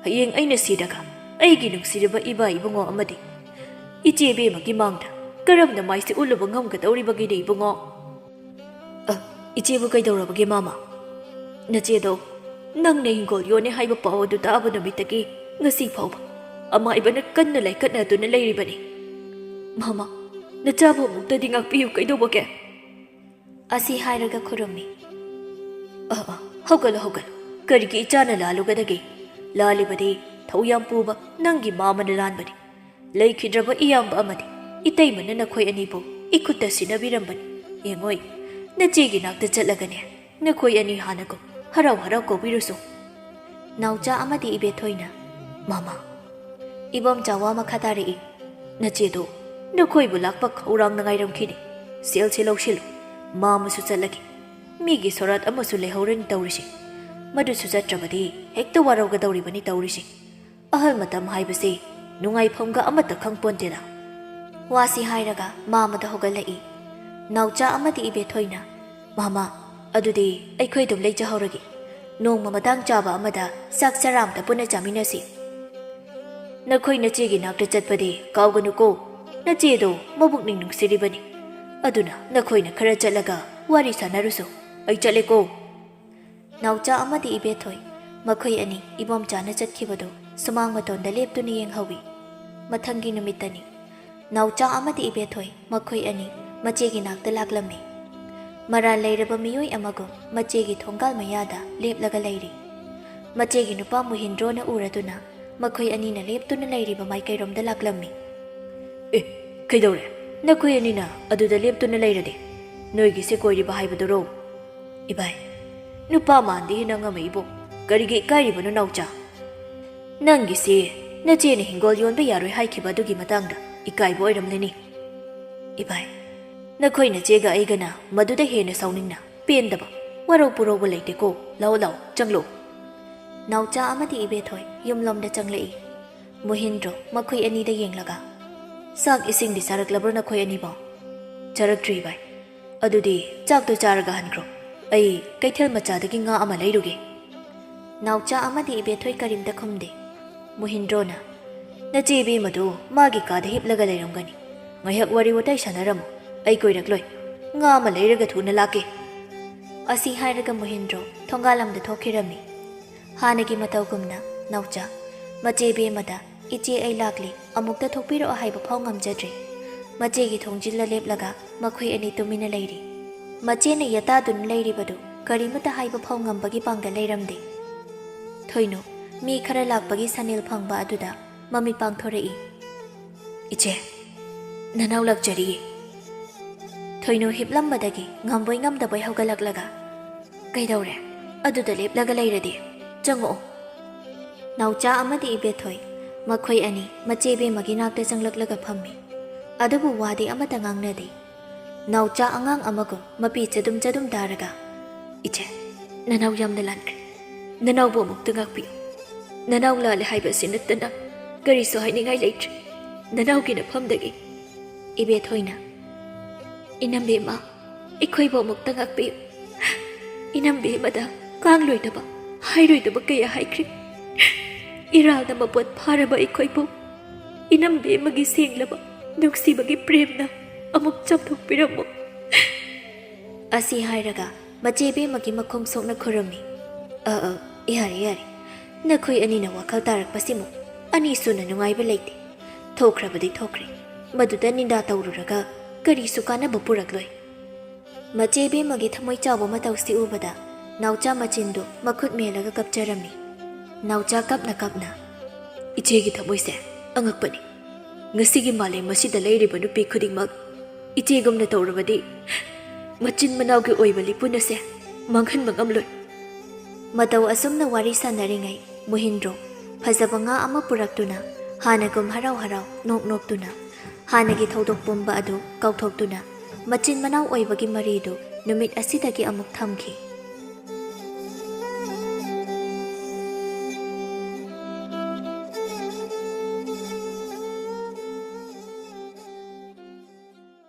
ꯍꯌꯦꯡ ꯑꯩꯅ ꯁꯤꯔꯒ ꯑꯩꯒꯤ ꯅꯨꯡꯁꯤꯔꯕ ꯏꯕꯥ ꯏꯕꯨꯡꯉꯣ ꯑꯃꯗꯤ ꯏꯆꯦꯕꯦꯝꯃꯒꯤ ꯃꯥꯡꯗ ꯀꯔꯝꯅ ꯃꯥꯏꯁꯦ ꯎꯠꯂꯨꯕ ꯉꯝꯒꯗꯧꯔꯤꯕꯒꯦꯅꯦ ꯏꯕꯨꯡꯉꯣ? ꯏꯆꯦꯕꯨ ꯀꯩꯗꯧꯔꯕꯒꯦ ꯃꯥꯃꯥ? ꯅꯆꯦꯗꯣ ꯅꯪꯅ ꯍꯤꯡꯒꯣꯜ ꯌꯣꯟꯅꯦ ꯍꯥꯏꯕ ꯄꯥꯎ ꯑꯗꯨ ꯇꯥꯕ ꯅꯨꯃꯤꯠꯇꯒꯤ ꯉꯁꯤ ꯐꯥꯎꯕ ꯑꯃꯥꯏꯕꯅ ꯀꯟꯅ ꯂꯩꯈꯠꯅꯗꯨꯅ ꯂꯩꯔꯤꯕꯅꯤ꯫ ꯃꯃꯥ, ꯅꯆꯥꯕꯨ ꯑꯃꯨꯛꯇꯗꯤ ꯉꯥꯛꯄꯤꯌꯨ ꯀꯩꯗꯧꯕꯒꯦ? ꯑꯁꯤ ꯍꯥꯏꯔꯒ ꯈꯨꯔꯨꯝꯃꯤ꯫ ꯍꯧꯒꯠꯂꯣ ꯍꯧꯒꯠꯂꯣ, ꯀꯔꯤꯒꯤ ꯏꯆꯥꯅ ꯂꯥꯜꯂꯨꯒꯗꯒꯦ? ꯂꯥꯜꯂꯤꯕꯗꯤ ꯊꯧ ꯌꯥꯝ ꯄꯨꯕ ꯅꯪꯒꯤ ꯃꯥꯃꯅ ꯂꯥꯟꯕꯅꯤ꯫ ꯂꯩꯈꯤꯗ꯭ꯔꯕ ꯏꯌꯥꯝꯕ ꯑꯃꯗꯤ ꯏꯇꯩꯃꯅ ꯅꯈꯣꯏ ꯑꯅꯤꯕꯨ ꯏꯈꯨꯠꯇ ꯁꯤꯟꯅꯕꯤꯔꯝꯕꯅꯤ꯫ ꯌꯦꯡꯉꯣꯏ, ꯅꯆꯦꯒꯤ ꯅꯥꯛꯇ ꯆꯠꯂꯒꯅꯦ ꯅꯈꯣꯏ ꯑꯅꯤ ꯍꯥꯟꯅꯀꯣ ꯍꯔꯥꯎ ꯍꯔꯥꯎ ꯀꯧꯕꯤꯔꯨꯁꯨ꯫ ꯅꯥꯎꯆꯥ ꯑꯃꯗꯤ ꯏꯕꯦꯊꯣꯏꯅ ꯃꯃꯥ, ꯏꯕꯣꯝꯆꯥ ꯋꯥ ꯃꯈꯥ ꯇꯥꯔꯛꯏ꯫ ꯅꯆꯦꯗꯣ ꯅꯈꯣꯏꯕꯨ ꯂꯥꯛꯄ ꯈꯧꯔꯥꯡꯅ ꯉꯥꯏꯔꯝꯈꯤꯅꯤ꯫ ꯁꯦꯜꯁꯤ ꯂꯧꯁꯤꯜꯂꯨ, ꯃꯥꯃꯁꯨ ꯆꯠꯂꯒꯦ꯫ ꯃꯤꯒꯤ ꯁꯣꯔꯥꯠ ꯑꯃꯁꯨ ꯂꯩꯍꯧꯔꯅꯤ ꯇꯧꯔꯤꯁꯤ꯫ ꯃꯗꯨꯁꯨ ꯆꯠꯇ꯭ꯔꯕꯗꯤ ꯍꯦꯛꯇ ꯋꯥꯔꯧꯒꯗꯧꯔꯤꯕꯅꯤ ꯇꯧꯔꯤꯁꯤ꯫ ꯑꯍꯜ ꯃꯇꯝ ꯍꯥꯏꯕꯁꯤ ꯅꯨꯡꯉꯥꯏꯐꯝꯒ ꯑꯃꯠꯇ ꯈꯪꯄꯣꯟꯇꯦꯗ꯫ ꯋꯥꯁꯤ ꯍꯥꯏꯔꯒ ꯃꯥꯃꯗ ꯍꯧꯒꯠꯂꯛꯏ꯫ ꯅꯥꯎꯆꯥ ꯑꯃꯗꯤ ꯏꯕꯦꯊꯣꯏꯅ ꯃꯃꯥ, ꯑꯗꯨꯗꯤ ꯑꯩꯈꯣꯏ ꯑꯗꯨꯝ ꯂꯩꯖꯍꯧꯔꯒꯦ꯫ ꯅꯣꯡꯃ ꯃꯇꯥꯡ ꯆꯥꯕ ꯑꯃꯗ ꯆꯥꯛ ꯆꯔꯥ ꯑꯃꯇ ꯄꯨꯟꯅ ꯆꯥꯃꯤꯟꯅꯁꯤ꯫ ꯅꯈꯣꯏ ꯅꯆꯦꯒꯤ ꯅꯥꯛꯇ ꯆꯠꯄꯗꯤ ꯀꯥꯎꯒꯅꯨꯀꯣ꯫ ꯅꯆꯦꯗꯣ ꯃꯕꯨꯛꯅꯤꯡ ꯅꯨꯡꯁꯤꯔꯤꯕꯅꯤ꯫ ꯑꯗꯨꯅ ꯅꯈꯣꯏꯅ ꯈꯔ ꯆꯠꯂꯒ ꯋꯥꯔꯤ ꯁꯥꯟꯅꯔꯨꯁꯨ꯫ ꯑꯩ ꯆꯠꯂꯦꯀꯣ꯫ ꯅꯥꯎꯆꯥ ꯑꯃꯗꯤ ꯏꯕꯦꯊꯣꯏ ꯃꯈꯣꯏ ꯑꯅꯤ ꯏꯕꯣꯝꯆꯥꯅ ꯆꯠꯈꯤꯕꯗꯨ ꯁꯨꯃꯥꯡ ꯃꯇꯣꯟꯗ ꯂꯦꯞꯇꯨꯅ ꯌꯦꯡꯍꯧꯏ꯫ ꯃꯊꯪꯒꯤ ꯅꯨꯃꯤꯠꯇꯅꯤ ꯅꯥꯎꯆꯥ ꯑꯃꯗꯤ ꯏꯕꯦꯊꯣꯏ ꯃꯈꯣꯏ ꯑꯅꯤ ꯃꯆꯦꯒꯤ ꯅꯥꯛꯇ ꯂꯥꯛꯂꯝꯃꯤ꯫ ꯃꯔꯥꯜ ꯂꯩꯔꯕ ꯃꯤꯑꯣꯏ ꯑꯃꯒꯨꯝ ꯃꯆꯦꯒꯤ ꯊꯣꯡꯒꯥꯜ ꯃꯌꯥꯗ ꯂꯦꯞꯂꯒ ꯂꯩꯔꯤ꯫ ꯃꯆꯦꯒꯤ ꯅꯨꯄꯥ ꯃꯨꯍꯤꯟꯗ꯭ꯔꯣꯅ ꯎꯔꯗꯨꯅ ꯃꯈꯣꯏ ꯑꯅꯤꯅ ꯂꯦꯞꯇꯨꯅ ꯂꯩꯔꯤꯕ ꯃꯥꯏꯀꯩꯔꯣꯝꯗ ꯂꯥꯛꯂꯝꯃꯤ꯫ ꯀꯩꯗꯧꯔꯦ? ꯅꯈꯣꯏ ꯑꯅꯤꯅ ꯑꯗꯨꯗ ꯂꯦꯞꯇꯨꯅ ꯂꯩꯔꯗꯤ ꯅꯣꯏꯒꯤꯁꯦ ꯀꯣꯏꯔꯤꯕ ꯍꯥꯏꯕꯗꯨꯔꯣ? ꯏꯕꯥꯏ, ꯅꯨꯄꯥ ꯃꯥꯟꯗꯦ ꯅꯪ ꯑꯃ ꯏꯕꯣ꯫ ꯀꯔꯤꯒꯤ ꯏꯀꯥꯏꯔꯤꯕꯅꯣ ꯅꯥꯎꯆꯥ? ꯅꯪꯒꯤꯁꯦ ꯅꯆꯦꯅ ꯍꯤꯡꯒꯣꯜ ꯌꯣꯟꯕ ꯌꯥꯔꯣꯏ ꯍꯥꯏꯈꯤꯕ ꯑꯗꯨꯒꯤ ꯃꯇꯥꯡꯗ ꯏꯀꯥꯏꯕ ꯑꯣꯏꯔꯝꯂꯅꯤ꯫ ꯏꯕꯥꯏ, ꯅꯈꯣꯏ ꯅꯆꯦꯒ ꯑꯩꯒꯅ ꯃꯗꯨꯗ ꯍꯦꯟꯅ ꯁꯥꯎꯅꯤꯡꯅ ꯄꯦꯟꯗꯕ ꯋꯥꯔꯧ ꯄꯨꯔꯧꯕ ꯂꯩꯇꯦꯀꯣ꯫ ꯂꯥꯎ ꯂꯥꯎ ꯆꯪꯂꯣ꯫ ꯅꯥꯎꯆꯥ ꯑꯃꯗꯤ ꯏꯕꯦꯊꯣꯏ ꯌꯨꯝꯂꯣꯝꯗ ꯆꯪꯂꯛꯏ꯫ ꯃꯨꯍꯤꯟꯗ꯭ꯔꯣ ꯃꯈꯣꯏ ꯑꯅꯤꯗ ꯌꯦꯡꯂꯒ ꯆꯥꯛ ꯏꯁꯤꯡꯗꯤ ꯆꯥꯔꯛꯂꯕ꯭ꯔꯣ ꯅꯈꯣꯏ ꯑꯅꯤꯕꯣ? ꯆꯥꯔꯛꯇ꯭ꯔꯤ ꯏꯕꯥꯏ꯫ ꯑꯗꯨꯗꯤ ꯆꯥꯛꯇꯣ ꯆꯥꯔꯒ ꯍꯟꯈ꯭ꯔꯣ꯫ ꯑꯩ ꯀꯩꯊꯦꯜ ꯃꯆꯥꯗꯒꯤ ꯉꯥ ꯑꯃ ꯂꯩꯔꯨꯒꯦ꯫ ꯅꯥꯎꯆꯥ ꯑꯃꯗꯤ ꯏꯕꯦꯊꯣꯏ ꯀꯔꯤꯝꯇ ꯈꯨꯝꯗꯦ꯫ ꯃꯨꯍꯤꯟꯗ꯭ꯔꯣꯅ ꯅꯆꯦ ꯏꯕꯦꯝꯃꯗꯨ ꯃꯥꯒꯤ ꯀꯥꯗ ꯍꯤꯞꯂꯒ ꯂꯩꯔꯝꯒꯅꯤ꯫ ꯉꯥꯏꯍꯥꯛ ꯋꯥꯔꯤ ꯋꯥꯇꯥꯏ ꯁꯥꯟꯅꯔꯝꯃꯨ꯫ ꯑꯩ ꯀꯣꯏꯔꯛꯂꯣꯏ꯫ ꯉꯥ ꯑꯃ ꯂꯩꯔꯒ ꯊꯨꯅ ꯂꯥꯛꯀꯦ꯫ ꯑꯁꯤ ꯍꯥꯏꯔꯒ ꯃꯨꯍꯤꯟꯗ꯭ꯔꯣ ꯊꯣꯡꯒꯥꯜꯂꯝꯗ ꯊꯣꯛꯈꯤꯔꯝꯃꯤ꯫ ꯍꯥꯟꯅꯒꯤ ꯃꯇꯧꯒꯨꯝꯅ ꯅꯥꯎꯆꯥ ꯃꯆꯦ ꯏꯕꯦꯝꯃꯗ ꯏꯆꯦ ꯑꯩ ꯂꯥꯛꯂꯤ, ꯑꯃꯨꯛꯇ ꯊꯣꯛꯄꯤꯔꯛꯑꯣ ꯍꯥꯏꯕ ꯐꯥꯎ ꯉꯝꯖꯗ꯭ꯔꯤ꯫ ꯃꯆꯦꯒꯤ ꯊꯣꯡꯖꯤꯜꯂ ꯂꯦꯞꯂꯒ ꯃꯈꯣꯏ ꯑꯅꯤ ꯇꯨꯃꯤꯟꯅ ꯂꯩꯔꯤ꯫ ꯃꯆꯦꯅ ꯌꯥꯇꯥꯗꯨꯅ ꯂꯩꯔꯤꯕꯗꯨ ꯀꯔꯤꯃꯇ ꯍꯥꯏꯕ ꯐꯥꯎ ꯉꯝꯕꯒꯤ ꯄꯥꯡꯒꯜ ꯂꯩꯔꯝꯗꯦ꯫ ꯊꯣꯏꯅꯨ ꯃꯤ ꯈꯔ ꯂꯥꯛꯄꯒꯤ ꯁꯅꯤꯜ ꯐꯪꯕ ꯑꯗꯨꯗ ꯃꯃꯤꯠ ꯄꯥꯡꯊꯣꯔꯛꯏ꯫ ꯏꯆꯦ, ꯅꯅꯥꯎ ꯂꯥꯛꯆꯔꯤꯌꯦ꯫ ꯊꯣꯏꯅꯨ ꯍꯤꯞꯂꯝꯕꯗꯒꯤ ꯉꯝꯕꯣꯏ ꯉꯝꯗꯕꯣꯏ ꯍꯧꯒꯠꯂꯛꯂꯒ ꯀꯩꯗꯧꯔꯦ? ꯑꯗꯨꯗ ꯂꯦꯞꯂꯒ ꯂꯩꯔꯗꯤ ꯆꯪꯉꯛꯑꯣ꯫ ꯅꯥꯎꯆꯥ ꯑꯃꯗꯤ ꯏꯕꯦꯊꯣꯏ ꯃꯈꯣꯏ ꯑꯅꯤ ꯃꯆꯦ ꯏꯕꯦꯝꯃꯒꯤ ꯅꯥꯛꯇ ꯆꯪꯂꯛꯂꯒ ꯐꯝꯃꯤ꯫ ꯑꯗꯨꯕꯨ ꯋꯥꯗꯤ ꯑꯃꯠꯇ ꯉꯥꯡꯅꯗꯦ꯫ ꯅꯥꯎꯆꯥ ꯑꯉꯥꯡ ꯑꯃꯒꯨꯝ ꯃꯄꯤ ꯆꯗꯨꯝ ꯆꯗꯨꯝ ꯇꯥꯔꯒ ꯏꯆꯦ, ꯅꯅꯥꯎ ꯌꯥꯝꯅ ꯂꯥꯟꯈ꯭ꯔꯦ꯫ ꯅꯅꯥꯎꯕꯨ ꯑꯃꯨꯛꯇ ꯉꯥꯛꯄꯤꯌꯨ꯫ ꯅꯅꯥꯎ ꯂꯥꯜꯂꯦ ꯍꯥꯏꯕꯁꯤ ꯅꯠꯇꯅ ꯀꯔꯤꯁꯨ ꯍꯥꯏꯅꯤꯡꯉꯥꯏ ꯂꯩꯇ꯭ꯔꯦ꯫ ꯅꯅꯥꯎꯒꯤ ꯅꯐꯝꯗꯒꯤ ꯏꯕꯦꯊꯣꯏꯅ ꯏꯅꯝꯕꯦꯝꯃ, ꯑꯩꯈꯣꯏꯕꯨ ꯑꯃꯨꯛꯇ ꯉꯥꯛꯄꯤꯌꯨ꯫ ꯏꯅꯝꯕꯦꯝꯃꯗ ꯀꯥꯡꯂꯣꯏꯗꯕ ꯍꯥꯏꯔꯣꯏꯗꯕ ꯀꯌꯥ ꯍꯥꯏꯈ꯭ꯔꯦ꯫ ꯏꯔꯥꯜꯅ ꯃꯄꯣꯠ ꯐꯥꯔꯕ ꯑꯩꯈꯣꯏꯕꯨ ꯏꯅꯝꯕꯦꯝꯃꯒꯤ ꯁꯦꯡꯂꯕ ꯅꯨꯡꯁꯤꯕꯒꯤ ꯄ꯭ꯔꯦꯝꯅ ꯑꯃꯨꯛ ꯆꯥꯝꯊꯣꯛꯄꯤꯔꯝꯃꯨ꯫ ꯑꯁꯤ ꯍꯥꯏꯔꯒ ꯃꯆꯦ ꯏꯕꯦꯝꯃꯒꯤ ꯃꯈꯣꯡ ꯁꯣꯛꯅ ꯈꯨꯔꯨꯝꯃꯤ꯫ ꯌꯥꯔꯦ ꯌꯥꯔꯦ꯫ ꯅꯈꯣꯏ ꯑꯅꯤꯅ ꯋꯥꯈꯜ ꯇꯥꯔꯛꯄꯁꯤꯃꯨꯛ ꯑꯅꯤꯁꯨꯅ ꯅꯨꯡꯉꯥꯏꯕ ꯂꯩꯇꯦ꯫ ꯊꯣꯛꯈ꯭ꯔꯕꯗꯤ ꯊꯣꯛꯈ꯭ꯔꯦ꯫ ꯃꯗꯨꯗ ꯅꯤꯟꯗꯥ ꯇꯧꯔꯨꯔꯒ ꯀꯔꯤꯁꯨ ꯀꯥꯟꯅꯕ ꯄꯨꯔꯛꯂꯣꯏ꯫ ꯃꯆꯦ ꯏꯕꯦꯝꯃꯒꯤ ꯊꯃꯣꯏ ꯆꯥꯎꯕ ꯃꯇꯧꯁꯤ ꯎꯕꯗ ꯅꯥꯎꯆꯥ ꯃꯆꯤꯟꯗꯨ ꯃꯈꯨꯠ ꯃꯦꯜꯂꯒ ꯀꯞꯆꯔꯝꯃꯤ꯫ ꯅꯥꯎꯆꯥ ꯀꯞꯅ ꯀꯞꯅ ꯏꯆꯦꯒꯤ ꯊꯃꯣꯏꯁꯦ ꯑꯉꯛꯄꯅꯤ꯫ ꯉꯁꯤꯒꯤ ꯃꯥꯂꯦꯝ ꯑꯁꯤꯗ ꯂꯩꯔꯤꯕ ꯅꯨꯄꯤ ꯈꯨꯗꯤꯡꯃꯛ ꯏꯆꯦꯒꯨꯝꯅ ꯇꯧꯔꯕꯗꯤ ꯃꯆꯤꯟ ꯃꯅꯥꯎꯒꯤ ꯑꯣꯏꯕ ꯂꯤꯄꯨꯟ ꯑꯁꯦ ꯃꯥꯡꯍꯟꯕ ꯉꯝꯂꯣꯏ꯫ ꯃꯇꯧ ꯑꯁꯨꯝꯅ ꯋꯥꯔꯤ ꯁꯥꯟꯅꯔꯤꯉꯩ ꯃꯨꯍꯤꯟꯗ꯭ꯔꯣ ꯐꯖꯕ ꯉꯥ ꯑꯃ ꯄꯨꯔꯛꯇꯨꯅ ꯍꯥꯟꯅꯒꯨꯝ ꯍꯔꯥꯎ ꯍꯔꯥꯎ ꯅꯣꯛ ꯅꯣꯛꯇꯨꯅ ꯍꯥꯟꯅꯒꯤ ꯊꯧꯗꯣꯛ ꯄꯨꯝꯕ ꯑꯗꯨ ꯀꯥꯎꯊꯣꯛꯇꯨꯅ ꯃꯆꯤꯟ ꯃꯅꯥꯎ ꯑꯣꯏꯕꯒꯤ ꯃꯔꯤꯗꯨ ꯅꯨꯃꯤꯠ ꯑꯁꯤꯗꯒꯤ ꯑꯃꯨꯛ ꯊꯝꯈꯤ꯫